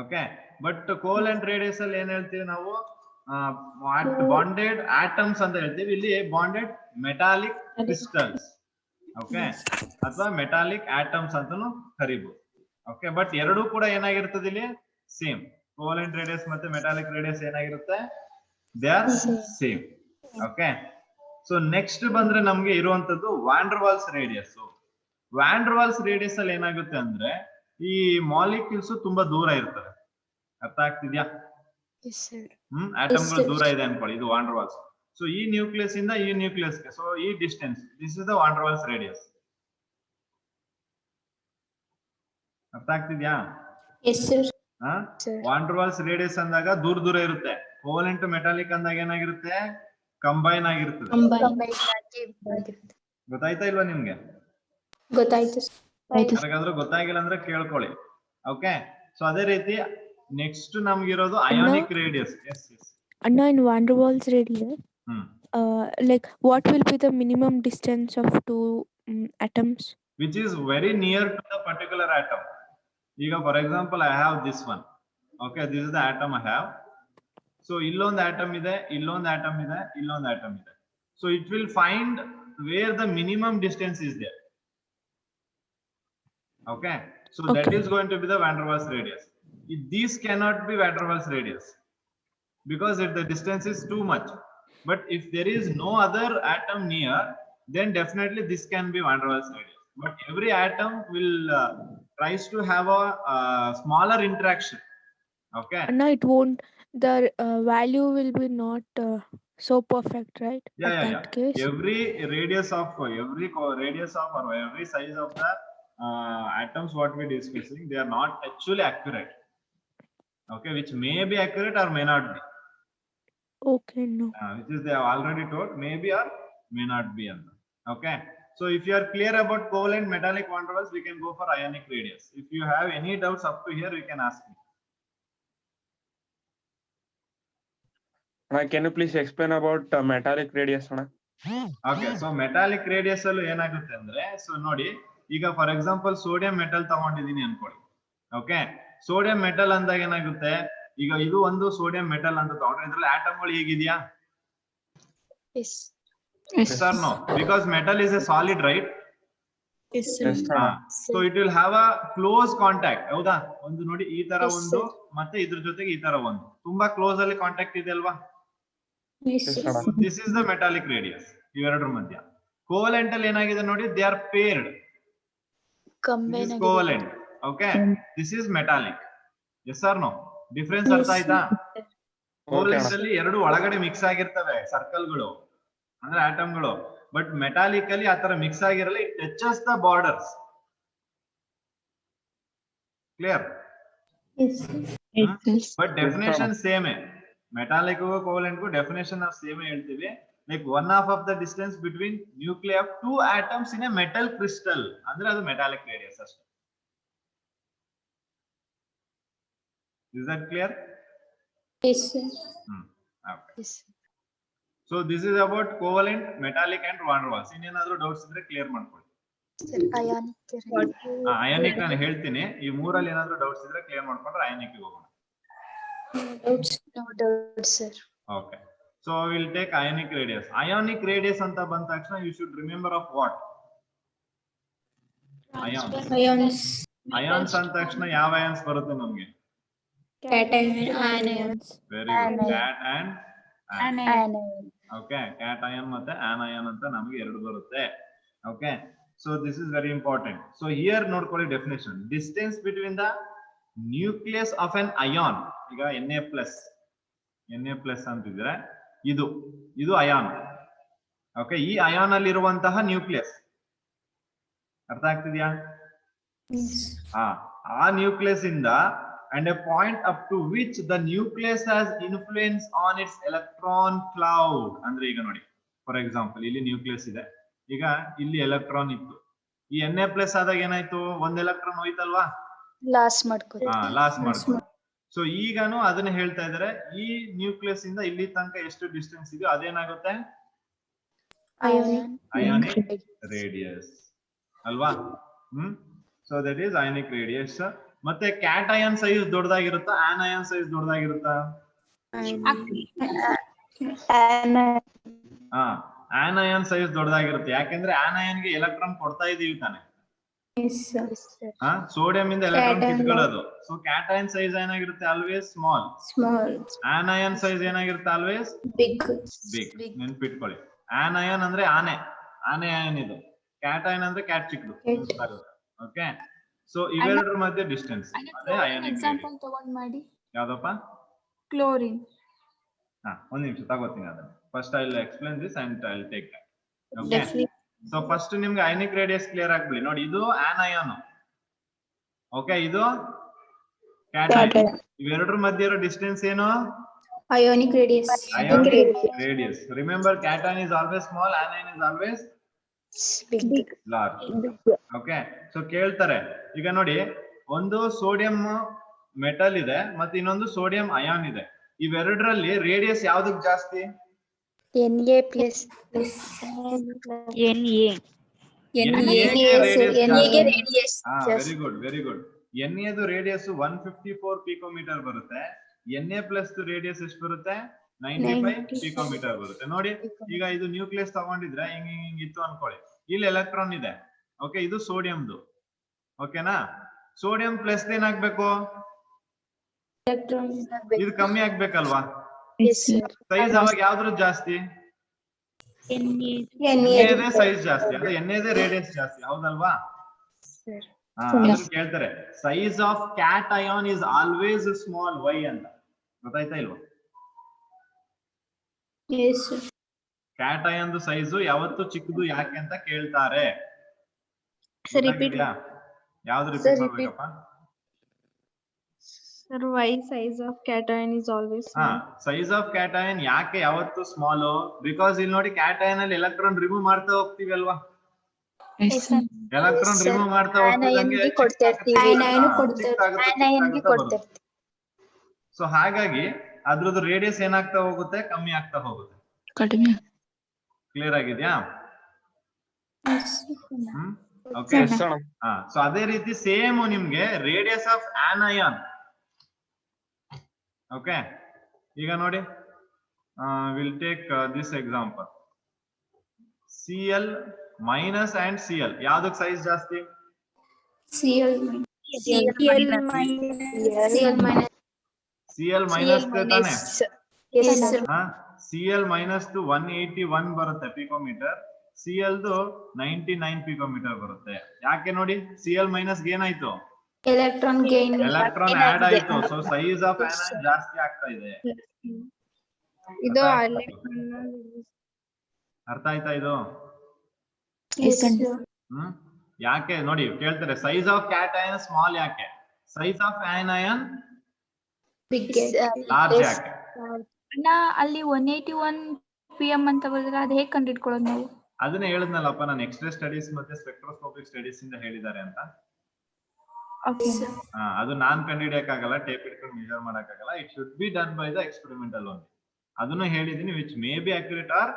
Okay, but covalent radius ಅಲ್ಲಿ ಏನ್ ಹೇಳ್ತೀವಿ ನಾವು? ಬಾಂಡೆಡ್ ಆಟಮ್ಸ್ ಅಂತ ಹೇಳ್ತೀವಿ. ಇಲ್ಲಿ ಬಾಂಡೆಡ್ ಮೆಟಾಲಿಕ್ ಕ್ರಿಸ್ಟಲ್ಸ್, ಓಕೆ, ಅಥವಾ ಮೆಟಾಲಿಕ್ ಆಟಮ್ಸ್ ಅಂತಾನು ಕರಿಬಹುದು. ಓಕೆ, ಬಟ್ ಎರಡೂ ಕೂಡ ಏನಾಗಿರ್ತದೆ ಇಲ್ಲಿ? ಸೇಮ್. ಕೋವಲೆಂಟ್ ರೇಡಿಯಸ್ ಮತ್ತೆ ಮೆಟಾಲಿಕ್ ರೇಡಿಯಸ್ ಏನಾಗಿರುತ್ತೆ? They are same. Okay, so next ಬಂದ್ರೆ ನಮ್ಗೆ ಇರುವಂತದ್ದು van der Waals radius. Van der Waals radius ಅಲ್ಲಿ ಏನಾಗುತ್ತೆ ಅಂದ್ರೆ, ಈ ಮಾಲಿಕ್ಯೂಲ್ಸ್ ತುಂಬಾ ದೂರ ಇರ್ತವೆ. ಅರ್ಥ ಆಗ್ತಿದ್ಯಾ? ಆಟಮ್ಗಳು ದೂರ ಇದೆ ಅನ್ಕೊಳ್ಳಿ, ಇದು ವ್ಯಾನ್ ಡರ್ ವಾಲ್ಸ್. ಸೊ ಈ ನ್ಯೂಕ್ಲಿಯಸ್ ಇಂದ ಈ ನ್ಯೂಕ್ಲಿಯಸ್ಗೆ, ಸೊ ಈ distance, this is the van der Waals radius. ಅರ್ಥ ಆಗ್ತಿದ್ಯಾ? Yes, sir. Van der Waals radius ಅಂದಾಗ ದೂರ ದೂರ ಇರುತ್ತೆ. ಕೋವಲೆಂಟ್ ಮೆಟಾಲಿಕ್ ಅಂದಾಗ ಏನಾಗಿರುತ್ತೆ? ಕಂಬೈನ್ ಆಗಿರ್ತದೆ. ಗೊತ್ತಾಯ್ತಾ ಇಲ್ವಾ ನಿಮ್ಗೆ? ಗೊತ್ತಾಯ್ತು. ಯಾರಿಗಾದ್ರೂ ಗೊತ್ತಾಗಿಲ್ಲ ಅಂದ್ರೆ ಕೇಳ್ಕೊಳ್ಳಿ. ಓಕೆ, ಸೊ ಅದೇ ರೀತಿ ನೆಕ್ಸ್ಟ್ ನಮ್ಗಿರೋದು ionic radius. Yes yes Anna, in van der Waals radius, like what will be the minimum distance of two atoms? which is very near to the particular atom. ಈಗ for example I have this one. Okay, this is the atom I have. So ಇಲ್ಲೊಂದು atom ಇದೆ, ಇಲ್ಲೊಂದು atom ಇದೆ, ಇಲ್ಲೊಂದು atom ಇದೆ. So it will find where the minimum distance is there. Okay, so that is going to be the van der Waals radius. These cannot be van der Waals radius because if the distance is too much. But if there is no other atom near, then definitely this can be van der Waals radius. But every atom will tries to have a smaller interaction. Okay. Anna, it won't. The value will be not so perfect, right? Yeah. Case. Every radius of or every size of the atoms what we discussing, they are not actually accurate. Okay, which may be accurate or may not be. Okay, no. Which is they have already told, maybe or may not be. Okay, so if you are clear about covalent metallic van der Waals, we can go for ionic radius. If you have any doubts up to here, you can ask me. Can you please explain about metallic radius? Okay, so metallic radius allu enagutte andre, so nodi, iga for example sodium metal ತಗೊಂಡಿದ್ದೀನಿ ಅನ್ಕೊಳ್ಳಿ. Okay, sodium metal ಅಂದಾಗ ಏನಾಗುತ್ತೆ? ಈಗ ಇದು ಒಂದು sodium metal ಅಂತ ತಗೊಂಡ್ರೆ ಇದ್ರಲ್ಲಿ ಆಟಮ್ಗಳು ಹೇಗಿದೆಯಾ? Yes or no? Because metal is a solid, right? Yes, sir. So it will have a close contact. ಹೌದಾ? ಒಂದು ನೋಡಿ ಈ ತರ Yes, ಒಂದು sir. ಮತ್ತೆ ಇದ್ರ ಜೊತೆಗೆ ಈ ತರ ಒಂದು ತುಂಬಾ ಕ್ಲೋಸ್ ಅಲ್ಲಿ ಕಾಂಟ್ಯಾಕ್ಟ್ ಇದೆ ಅಲ್ವಾ? Yes, Yes, sir. sir. This is the metallic radius. ಇವೆರಡರ ಮಧ್ಯ ಕೋವಲೆಂಟ್ ಅಲ್ಲಿ ಏನಾಗಿದೆ ನೋಡಿ, they are paired. This is covalent. Okay, this is metallic. Yes or no? Difference ಅರ್ಥ ಆಯ್ತಾ? ಕೋವಲೆಂಟ್ ಅಲ್ಲಿ ಎರಡು ಒಳಗಡೆ ಮಿಕ್ಸ್ ಆಗಿರ್ತವೆ ಸರ್ಕಲ್ಗಳು ಅಂದ್ರೆ ಆಟಮ್ಗಳು. ಬಟ್ ಮೆಟಾಲಿಕ್ ಅಲ್ಲಿ ಆತರ ಮಿಕ್ಸ್ ಆಗಿರಲ್ಲ. It touches the borders. Clear? But definition same. Metallic covalent definition of same ಹೇಳ್ತೀವಿ. Like 1/2 of the distance between nuclei of two atoms in a metal crystal ಅಂದ್ರೆ ಅದು ಮೆಟಾಲಿಕ್ ರೇಡಿಯಸ್ ಅಷ್ಟೇ. Is that clear? Yes, sir. Okay. Yes. So this is about covalent, metallic and van der Waals. ಇನ್ನೇನಾದ್ರೂ doubts ಇದ್ರೆ clear ಮಾಡ್ಕೊಳ್ಳಿ. Ionic ನಾನು ಹೇಳ್ತೀನಿ. ಈ ಮೂರಲ್ಲಿ ಏನಾದ್ರೂ ಡೌಟ್ಸ್ ಇದ್ರೆ ಕ್ಲಿಯರ್ ಮಾಡ್ಕೊಂಡ್ರೆ ಅಯಾನಿಕ್ ಗೆ ಹೋಗೋಣ. No doubts, sir. Okay. So we'll take ionic radius. Ionic radius ಅಂತ ಬಂದ ತಕ್ಷಣ you should remember of what? Ions. Ions. Ions ಅಂದ ತಕ್ಷಣ ಯಾವ ions ಬರುತ್ತೆ ನಮಗೆ? Cation, anions. Very good. Cat and Anion. Okay, cation ಮತ್ತೆ anion ಅಂತ ನಮಗೆ ಎರಡು ಬರುತ್ತೆ. Okay, so this is very important. So here ನೋಡ್ಕೊಳ್ಳಿ definition. Distance between the nucleus of an ion. ಈಗ Na+ ಅಂತಿದ್ರೆ ಇದು ಅಯಾನ್. ಓಕೆ, ಈ ಅಯಾನ್ ಅಲ್ಲಿ ಇರುವಂತಹ ನ್ಯೂಕ್ಲಿಯಸ್ ಅರ್ಥ ಆಗ್ತಿದ್ಯಾ? ಆ ನ್ಯೂಕ್ಲಿಯಸ್ ಇಂದ and a point up to which the nucleus has influence on its electron cloud. ಅಂದ್ರೆ ಈಗ ನೋಡಿ, ಫಾರ್ ಎಕ್ಸಾಂಪಲ್ ಇಲ್ಲಿ ನ್ಯೂಕ್ಲಿಯಸ್ ಇದೆ, ಈಗ ಇಲ್ಲಿ ಎಲೆಕ್ಟ್ರಾನ್ ಇತ್ತು. ಈ Na+ ಆದಾಗ ಏನಾಯ್ತು? ಒಂದ್ ಎಲೆಕ್ಟ್ರಾನ್ ಹೋಯ್ತಲ್ವಾ? ಲಾಸ್ ಮಾಡ್ಕೊ. ಸೊ ಈಗಾನು ಅದನ್ನ ಹೇಳ್ತಾ ಇದಾರೆ, ಈ ನ್ಯೂಕ್ಲಿಯಸ್ ಇಂದ ಇಲ್ಲಿ ತನಕ ಎಷ್ಟು ಡಿಸ್ಟೆನ್ಸ್ ಇದೆಯೋ ಅದೇನಾಗುತ್ತೆ? ಅಯಾನಿಕ್ ರೇಡಿಯಸ್ ಅಲ್ವಾ? So that is ionic radius. ಮತ್ತೆ ಕ್ಯಾಟಯನ್ ಸೈಜ್ ದೊಡ್ಡದಾಗಿರುತ್ತಾ, ಆನಯನ್ ಸೈಜ್ ದೊಡ್ಡದಾಗಿರುತ್ತಾ? ಆನಯನ್ ಸೈಜ್ ದೊಡ್ಡದಾಗಿರುತ್ತೆ. ಯಾಕೆಂದ್ರೆ ಆನಯನ್ ಗೆ ಎಲೆಕ್ಟ್ರಾನ್ ಕೊಡ್ತಾ ಇದೀವಿ ತಾನೆ. ಸೋಡಿಯಂ ಇಂದ ಎಲೆಕ್ಟ್ರಾನ್ ಕಿತ್ಕೊಳ್ಳೋದು. ಸೊ ಕ್ಯಾಟಯನ್ ಸೈಜ್ ಏನಾಗಿರುತ್ತೆ? Always small. ಆನಯನ್ ಸೈಜ್ ಏನಾಗಿರುತ್ತೆ? Always big. ನೆನ್ಪಿಟ್ಕೊಳ್ಳಿ, ಆನಯನ್ ಅಂದ್ರೆ ಆನೆ ಅಯಾನ್ ಇದು. ಕ್ಯಾಟಯನ್ ಅಂದ್ರೆ ಕ್ಯಾಟ್ ಚಿಕ್ಕದು. ಓಕೆ, ಸೊ ಇವೆರಡರ ಮಧ್ಯೆ ಡಿಸ್ಟೆನ್ಸ್ ಅದೇ ಅಯಾನಿಕ್ ಎಕ್ಸಾಂಪಲ್ ತಗೊಂಡ್ ಮಾಡಿ. ಯಾವ್ದಪ್ಪ? ಕ್ಲೋರಿನ್. ಒಂದ್ ನಿಮಿಷ ತಗೋತೀನಿ ಅದನ್ನ. First I will explain this and I will take that. Okay, so first ನಿಮ್ಗೆ ಅಯಾನಿಕ್ ರೇಡಿಯಸ್ ಕ್ಲಿಯರ್ ಆಗ್ಬಿಡಿ. ನೋಡಿ, ಇದು ಆನಯಾನ್. ಓಕೆ, ಇದು ಕ್ಯಾಟಯನ್. ಇವೆರಡರ ಮಧ್ಯೆ ಇರೋ ಡಿಸ್ಟೆನ್ಸ್ ಏನು? Ionic radius. Ionic radius. Remember, cation is always small, anion is always Big. large. Okay, so ಕೇಳ್ತಾರೆ. ಈಗ ನೋಡಿ, ಒಂದು ಸೋಡಿಯಂ ಮೆಟಲ್ ಇದೆ ಮತ್ತೆ ಇನ್ನೊಂದು ಸೋಡಿಯಂ ಅಯಾನ್ ಇದೆ. ಇವೆರಡರಲ್ಲಿ ರೇಡಿಯಸ್ ಯಾವ್ದಕ್ಕೆ ಜಾಸ್ತಿ? Na+. Very good, very good. ಎನ್ಎದು ರೇಡಿಯಸ್ 154 ಪಿಕೋಮೀಟರ್ ಬರುತ್ತೆ. Na+ ರೇಡಿಯಸ್ ಎಷ್ಟು ಬರುತ್ತೆ? 95 ಪಿಕೋಮೀಟರ್ ಬರುತ್ತೆ. ನೋಡಿ, ಈಗ ಇದು ನ್ಯೂಕ್ಲಿಯಸ್ ತಗೊಂಡಿದ್ರೆ ಹಿಂಗ್ ಇತ್ತು ಅನ್ಕೊಳ್ಳಿ. ಇಲ್ಲಿ ಎಲೆಕ್ಟ್ರಾನ್ ಇದೆ. ಓಕೆ, ಇದು ಸೋಡಿಯಂದು. ಓಕೆನಾ? ಸೋಡಿಯಂ ಪ್ಲಸ್ ಏನಾಗ್ಬೇಕು? ಇದು ಕಮ್ಮಿ ಆಗ್ಬೇಕಲ್ವಾ? ಸೈಜ್ ಅವಾಗ ಯಾವ್ದ್ರ ಜಾಸ್ತಿ? ಎನ್ಎದೇ ಸೈಜ್ ಜಾಸ್ತಿ, ಅಂದ್ರೆ ಎನ್ಎದೇ ರೇಡಿಯಸ್ ಜಾಸ್ತಿ, ಹೌದಲ್ವಾ? ಕೇಳ್ತಾರೆ, size of cation is always small. Why ಅಂತ ಗೊತ್ತಾಯ್ತಾ ಇಲ್ವಾ? ಕ್ಯಾಟಯಾನ್ ಸೈಜ್ ಯಾವತ್ತು ಚಿಕ್ಕದು ಯಾಕೆ ಅಂತ ಕೇಳ್ತಾರೆ. ಯಾವ್ದು ರಿಪೀಟ್ ಮಾಡ್ಬೇಕಪ್ಪ? Sir, why size of cation is always small? Size of cation ಯಾಕೆ ಯಾವತ್ತು ಸ್ಮಾಲ್? ಬಿಕಾಸ್ ಇಲ್ಲಿ ನೋಡಿ, ಕ್ಯಾಟಯಾನ್ ಅಲ್ಲಿ ಎಲೆಕ್ಟ್ರಾನ್ ರಿಮೂವ್ ಮಾಡ್ತಾ ಹೋಗ್ತೀವಿ ಅಲ್ವಾ? ಎಲೆಕ್ಟ್ರಾನ್ ರಿಮೂವ್ ಮಾಡ್ತಾ ಹೋಗ್ತಿದ್ದಂಗೆ ಸೊ ಹಾಗಾಗಿ ಅದ್ರದ್ದು ರೇಡಿಯಸ್ ಏನಾಗ್ತಾ ಹೋಗುತ್ತೆ? ಕಮ್ಮಿ ಆಗ್ತಾ ಹೋಗುತ್ತೆ. ಕ್ಲಿಯರ್ ಆಗಿದ್ಯಾ? ಓಕೆ, ಸೊ ಅದೇ ರೀತಿ ಸೇಮ್ ನಿಮ್ಗೆ ರೇಡಿಯಸ್ ಆಫ್ ಆನಯಾನ್. ಓಕೆ, ಈಗ ನೋಡಿ, will take this example. Cl minus and CL ಯಾವ್ದಕ್ ಸೈಜ್ ಜಾಸ್ತಿ? CL minus. ಸಿಎಲ್ ಮೈನಸ್ ತಾನೆ? Yes, sir. ಸಿಎಲ್ ಮೈನಸ್ 181 ಬರುತ್ತೆ ಪಿಕೋಮೀಟರ್, ಸಿಎಲ್ 99 ಪಿಕೋಮೀಟರ್ ಬರುತ್ತೆ. ಯಾಕೆ ನೋಡಿ, ಸಿಎಲ್ ಮೈನಸ್ ಏನಾಯ್ತು? Electron gain. ಎಲೆಕ್ಟ್ರಾನ್ ಆಡ್ ಆಯ್ತು. ಸೊ ಸೈಜ್ ಆಫ್ ಆನೈನ್ ಜಾಸ್ತಿ ಆಗ್ತಾ ಇದೆ. ಇದು ಅರ್ಥ ಆಯ್ತಾ ಇದು? Yes, sir. ಯಾಕೆ ನೋಡಿ ಕೇಳ್ತಾರೆ, ಸೈಜ್ ಆಫ್ ಕ್ಯಾಟಯನ್ ಸ್ಮಾಲ್ ಯಾಕೆ, ಸೈಜ್ ಆಫ್ ಆನಯನ್ Big. ಲಾರ್ಜ್ ಯಾಕೆ? ಅಣ್ಣ ಅಲ್ಲಿ 181 PM ಅಂತ ಬರೆದ್ರೆ ಅದು ಹೇಗೆ ಕಂಡುಹಿಡ್ಕೊಳ್ಳೋದು ನಾವು? ಅದನ್ನೇ ಹೇಳಿದ್ನಲ್ಲಪ್ಪ ನಾನು, ಎಕ್ಸ್ರೇ ಸ್ಟಡೀಸ್ ಮತ್ತೆ ಸ್ಪೆಕ್ಟ್ರೋಸ್ಕೋಪಿಕ್ ಸ್ಟಡೀಸ್ ಇಂದ ಹೇಳಿದ್ದಾರೆ ಅಂತ. ಅದು ನಾನ್ ಕಂಡುಹಿಡಿಯಕ್ಕಾಗಲ್ಲ, ಟೇಪ್ ಇಟ್ಕೊಂಡು ಮೆಜರ್ ಮಾಡಕ್ಕಾಗಲ್ಲ. It should be done by the experimental only. ಅದನ್ನು ಹೇಳಿದೀನಿ, which may be accurate or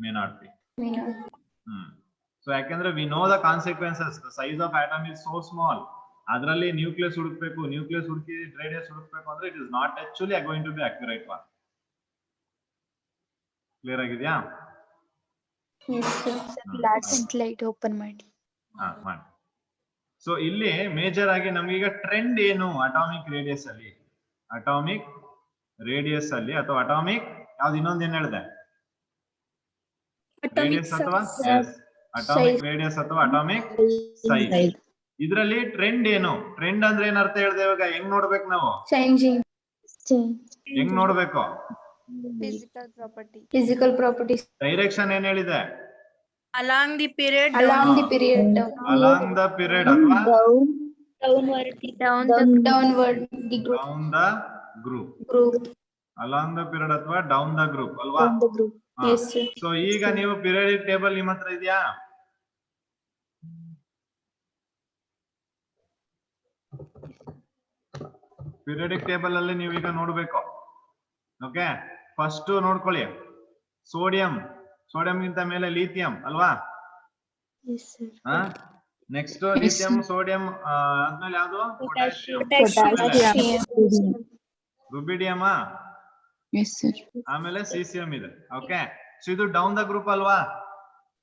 may not be. So ಯಾಕಂದ್ರೆ we know the consequences. The size of atom is so small. ಅದರಲ್ಲಿ ನ್ಯೂಕ್ಲಿಯಸ್ ಹುಡುಕ್ಬೇಕು, nucleus ಹುಡುಕಿ radius ಹುಡುಕ್ಬೇಕು ಅಂದ್ರೆ it is not actually going to be accurate one. Clear ಆಗಿದ್ಯಾ? Light open ಮಾಡಿ. ಮಾಡಿ. So ಇಲ್ಲಿ ಮೇಜರ್ ಆಗಿ ನಮ್ಗೀಗ ಟ್ರೆಂಡ್ ಏನು ಅಟಾಮಿಕ್ ರೇಡಿಯಸ್ ಅಲ್ಲಿ, ಅಟಾಮಿಕ್ ರೇಡಿಯಸ್ ಅಲ್ಲಿ ಅಥವಾ ಅಟಾಮಿಕ್ ಯಾವ್ದು ಇನ್ನೊಂದು ಏನ್ ಹೇಳಿದೆ, ರೇಡಿಯಸ್ ಅಥವಾ ಅಟಾಮಿಕ್ ರೇಡಿಯಸ್ ಅಥವಾ ಅಟಾಮಿಕ್ ಸೈಜ್. ಇದ್ರಲ್ಲಿ ಟ್ರೆಂಡ್ ಏನು? ಟ್ರೆಂಡ್ ಅಂದ್ರೆ ಏನ್ ಅರ್ಥ ಹೇಳ್ದೆ ಇವಾಗ? ಹೆಂಗ್ ನೋಡ್ಬೇಕು ನಾವು? Changing. ಹೆಂಗ್ ನೋಡ್ಬೇಕು? Physical properties. ಡೈರೆಕ್ಷನ್ ಏನ್ ಹೇಳಿದೆ? along the period. Along the period. Along the period ಅಥವಾ Downward. The group. Down the group. Group. Along the period ಅಥವಾ ಡೌನ್ ದ ಗ್ರೂಪ್ ಅಲ್ವಾ? Down the group. Yes, sir. So ಈಗ ನೀವು periodic table ನಿಮ್ಮ ಹತ್ರ ಇದೆಯಾ? ಪೀರಿಯಡಿಕ್ ಟೇಬಲ್ ಅಲ್ಲಿ ನೀವು ಈಗ ನೋಡ್ಬೇಕು. ಓಕೆ, ಫಸ್ಟ್ ನೋಡ್ಕೊಳ್ಳಿ, ಸೋಡಿಯಂ, ಸೋಡಿಯಂಗಿಂತ ಮೇಲೆ ಲಿಥಿಯಂ ಅಲ್ವಾ? Yes, sir. Next lithium, sodium ಆದ್ಮೇಲೆ ಯಾವ್ದು? ರುಬಿಡಿಯಂ. Yes, sir. ಆಮೇಲೆ ಸಿಸಿಎಂ ಇದೆ. ಓಕೆ, ಸೊ ಇದು ಡೌನ್ ದ ಗ್ರೂಪ್ ಅಲ್ವಾ?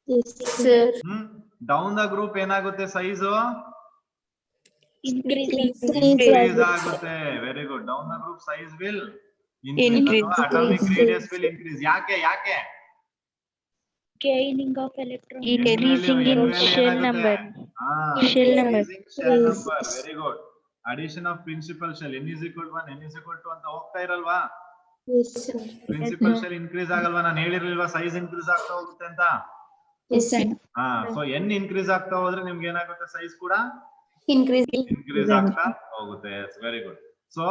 Yes, sir. Down the group ಏನಾಗುತ್ತೆ? Size Increase. ಇನ್ಕ್ರೀಸ್ ಆಗುತ್ತೆ. Very good. Down the group size will increase. Atomic radius will increase. ಯಾಕೆ? Gaining of electron. Increasing in shell number. Shell number. Very good. Addition of principal shell, n is equal to 1, n is equal to ಅಂತ ಹೋಗ್ತಾ ಇರಲ್ವಾ? Yes, sir. Principal shell increase ಆಗಲ್ವಾ? ನಾನು ಹೇಳಿರ್ಲಿಲ್ವಾ size increase ಆಗ್ತಾ ಹೋಗುತ್ತೆ ಅಂತ? Yes, sir. So n increase ಆಗ್ತಾ ಹೋದ್ರೆ ನಿಮ್ಗೆ ಏನಾಗುತ್ತೆ? ಸೈಜ್ ಕೂಡ Increase. ಇನ್ಕ್ರೀಸ್ ಆಗ್ತಾ ಹೋಗುತ್ತೆ. Very good. So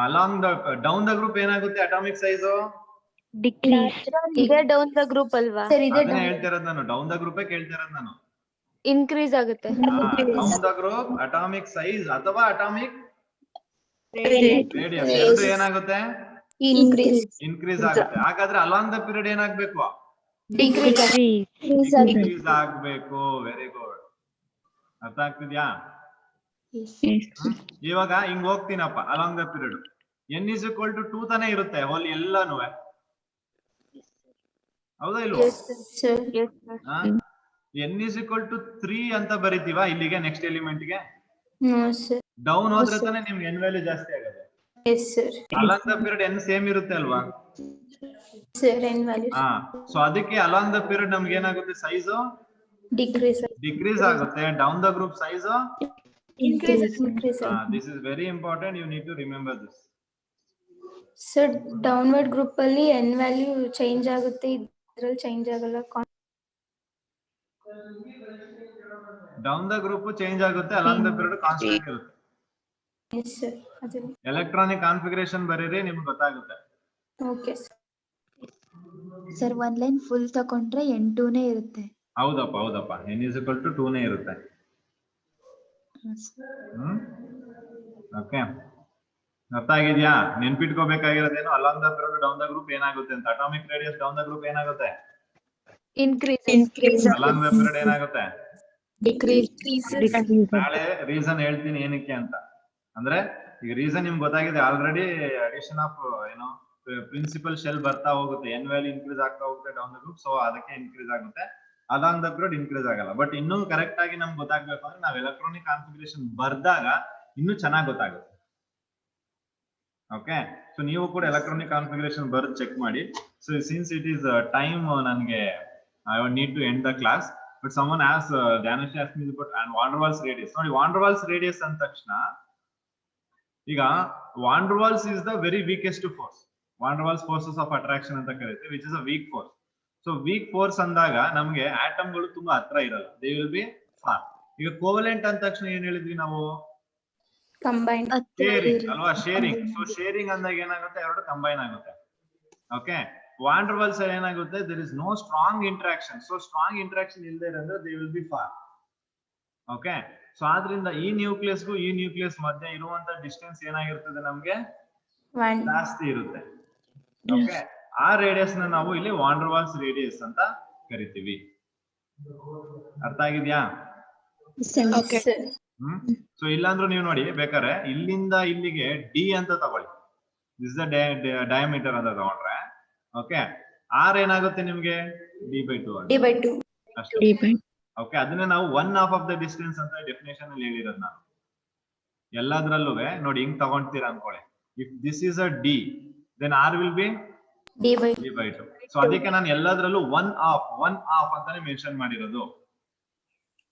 along the down the group ಏನಾಗುತ್ತೆ? Atomic size Decrease. ಇದೇ ಡೌನ್ ದ ಗ್ರೂಪ್ ಅಲ್ವಾ? Sir, ಇದೆ ಅದನ್ನೇ ಹೇಳ್ತಿರೋದು ನಾನು, ಡೌನ್ ದ ಗ್ರೂಪೇ ಕೇಳ್ತಿರೋದು ನಾನು. ಇನ್ಕ್ರೀಸ್ ಆಗುತ್ತೆ. Down the group atomic size ಅಥವಾ ಅಟಾಮಿಕ್ ರೇಡಿಯಸ್ ಎರಡು ಏನಾಗುತ್ತೆ? increase. ಇನ್ಕ್ರೀಸ್ ಆಗುತ್ತೆ. ಹಾಗಾದ್ರೆ ಅಲಾಂಗ್ ದ ಪೀರಿಯಡ್ ಏನಾಗ್ಬೇಕು? Decrease. ಡಿಕ್ರೀಸ್ ಆಗ್ಬೇಕು. Very good. ಅರ್ಥ ಆಗ್ತಿದ್ಯಾ? ಇವಾಗ ಹಿಂಗ್ ಹೋಗ್ತೀನಪ್ಪ along the period, n is equal to 2 ತಾನೇ ಇರುತ್ತೆ ಹೋಲ್ ಎಲ್ಲಾನು, ಹೌದಾ ಇಲ್ವಾ? Sir. n is equal to 3 ಅಂತ ಬರಿತೀವಾ ಇಲ್ಲಿಗೆ ನೆಕ್ಸ್ಟ್ ಎಲಿಮೆಂಟ್ ಗೆ? No, sir. ಡೌನ್ ಹೋದ್ರೆ ತಾನೇ ನಿಮ್ಗೆ n ವ್ಯಾಲ್ಯೂ ಜಾಸ್ತಿ ಆಗುತ್ತೆ. Yes, sir. Along the period n same ಇರುತ್ತೆ ಅಲ್ವಾ? Sir, n value. ಸೊ ಅದಕ್ಕೆ ಅಲಾಂಗ್ ದ ಪೀರಿಯಡ್ ನಮ್ಗೆ ಏನಾಗುತ್ತೆ? Size Decrease. ಡಿಕ್ರೀಸ್ ಆಗುತ್ತೆ. Down the group size Increase. This is very important, you need to remember this. Sir, downward group ಅಲ್ಲಿ n value change ಆಗುತ್ತೆ, ಇದ್ರಲ್ಲಿ change ಆಗಲ್ಲ. Down the group change ಆಗುತ್ತೆ, along the period constant ಇರುತ್ತೆ. Yes, sir. ಅದು electronic configuration ಬರೀರಿ, ನಿಮ್ಗೆ ಗೊತ್ತಾಗುತ್ತೆ. okay, sir. ಸರ್ ಒಂದ್ ಲೈನ್ ಫುಲ್ ತಕೊಂಡ್ರೆ n2 ನೇ ಇರುತ್ತೆ. ಹೌದಪ್ಪ n is equal to 2 ನೇ ಇರುತ್ತೆ. ಓಕೆ, ಅರ್ಥ ಆಗಿದ್ಯಾ? ನೆನ್ಪಿಟ್ಕೋಬೇಕಾಗಿರೋದೇನು? Along the period down the group ಏನಾಗುತ್ತೆ ಅಂತ. Atomic radius down the group ಏನಾಗುತ್ತೆ? ಇನ್ಕ್ರೀಸ್. ಅಲಾಂಗ್ ದ ಪೀರಿಯಡ್ ಏನಾಗುತ್ತೆ? Decrease. ನಾಳೆ ರೀಸನ್ ಹೇಳ್ತೀನಿ ಏನಕ್ಕೆ ಅಂತ. ಅಂದ್ರೆ ಈಗ ರೀಸನ್ ನಿಮ್ಗೆ ಗೊತ್ತಾಗಿದೆ ಆಲ್ರೆಡಿ. ಅಡಿಷನ್ ಆಫ್ ಏನೋ ಪ್ರಿನ್ಸಿಪಲ್ ಶೆಲ್ ಬರ್ತಾ ಹೋಗುತ್ತೆ, n ವ್ಯಾಲ್ಯೂ ಇನ್ಕ್ರೀಸ್ ಆಗ್ತಾ ಹೋಗುತ್ತೆ ಡೌನ್ ದ ಗ್ರೂಪ್, ಸೊ ಅದಕ್ಕೆ ಇನ್ಕ್ರೀಸ್ ಆಗುತ್ತೆ. ಅದಾನ್ ದ ಪೀರಿಯಡ್ ಇನ್ಕ್ರೀಸ್ ಆಗಲ್ಲ. ಬಟ್ ಇನ್ನೂ ಕರೆಕ್ಟ್ ಆಗಿ ನಮ್ಗೆ ಗೊತ್ತಾಗ್ಬೇಕು ಅಂದ್ರೆ ನಾವು ಎಲೆಕ್ಟ್ರಾನಿಕ್ ಕಾನ್ಫಿಗರೇಷನ್ ಬರ್ದಾಗ ಇನ್ನೂ ಚೆನ್ನಾಗಿ ಗೊತ್ತಾಗುತ್ತೆ. ಓಕೆ, ಸೊ ನೀವು ಕೂಡ ಎಲೆಕ್ಟ್ರಾನಿಕ್ ಕಾನ್ಫಿಗರೇಷನ್ ಬರ್ದು ಚೆಕ್ ಮಾಡಿ. So since it is time, ನನಗೆ I need to end the class. But someone has Dhyanash ask me about and van der Waals radius. ನೋಡಿ, ವಾನ್ ಡರ್ ವಾಲ್ಸ್ ರೇಡಿಯಸ್ ಅಂದ ತಕ್ಷಣ ಈಗ van der Waals is the very weakest force. Van der Waals forces of attraction ಅಂತ ಕರೀತೀವಿ, which is a weak force. So weak force ಅಂದಾಗ ನಮ್ಗೆ ಆಟಮ್ಗಳು ತುಂಬಾ ಹತ್ರ ಇರಲ್ಲ, ದೇ ವಿಲ್ ಬಿ ಫಾರ್. ಈಗ ಕೋವಲೆಂಟ್ ಅಂದ ತಕ್ಷಣ ಏನ್ ಹೇಳಿದ್ವಿ ನಾವು? ಕಂಬೈನ್ಡ್. ಶೇರಿಂಗ್ ಅಲ್ವಾ? ಶೇರಿಂಗ್. ಸೊ ಶೇರಿಂಗ್ ಅಂದಾಗ ಏನಾಗುತ್ತೆ? ಎರಡು ಕಂಬೈನ್ ಆಗುತ್ತೆ. ಓಕೆ, ವಾನ್ ಡರ್ ವಾಲ್ಸ್ ಏನಾಗುತ್ತೆ? There is no strong interaction. So strong interaction ಇಲ್ಲದೆ ಇರಂದ್ರೆ they will be far. Okay, so ಆದ್ರಿಂದ ಈ ನ್ಯೂಕ್ಲಿಯಸ್ಗೂ ಈ ನ್ಯೂಕ್ಲಿಯಸ್ ಮಧ್ಯೆ ಇರುವಂತ ಡಿಸ್ಟೆನ್ಸ್ ಏನಾಗಿರ್ತದೆ? ನಮ್ಗೆ ಜಾಸ್ತಿ ಇರುತ್ತೆ. ಓಕೆ, ಆ ರೇಡಿಯಸ್ ನ ನಾವು ಇಲ್ಲಿ ವಾನ್ ಡರ್ ವಾಲ್ಸ್ ರೇಡಿಯಸ್ ಅಂತ ಕರಿತೀವಿ. ಅರ್ಥ ಆಗಿದ್ಯಾ? ಸೊ ಇಲ್ಲಾಂದ್ರೂ ನೀವು ನೋಡಿ ಬೇಕಾದ್ರೆ ಇಲ್ಲಿಂದ ಇಲ್ಲಿಗೆ ಡಿ ಅಂತ ತಗೊಳ್ಳಿ, ದಿಸ್ ದ ಡಯಾಮೀಟರ್ ಅಂತ ತಗೊಂಡ್ರೆ, ಓಕೆ, ಆರ್ ಏನಾಗುತ್ತೆ ನಿಮ್ಗೆ? d/2 ಅಷ್ಟೇ. ಓಕೆ, ಅದನ್ನೇ ನಾವು 1/2 ಆಫ್ ದ ಡಿಸ್ಟೆನ್ಸ್ ಅಂತ ಡೆಫಿನೇಷನ್ ಅಲ್ಲಿ ಹೇಳಿರೋದು ನಾನು. ಎಲ್ಲಾದ್ರಲ್ಲೂ ನೋಡಿ ಹಿಂಗ್ ತಗೊಂತೀರಾ ಅನ್ಕೊಳ್ಳಿ. If this is a d, then r will be d/2. So ಅದಕ್ಕೆ ನಾನು ಎಲ್ಲಾದ್ರಲ್ಲೂ 1/2 ಅಂತಾನೆ ಮೆನ್ಷನ್ ಮಾಡಿರೋದು.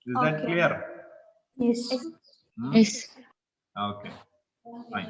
Is that clear? Yes. Okay, fine.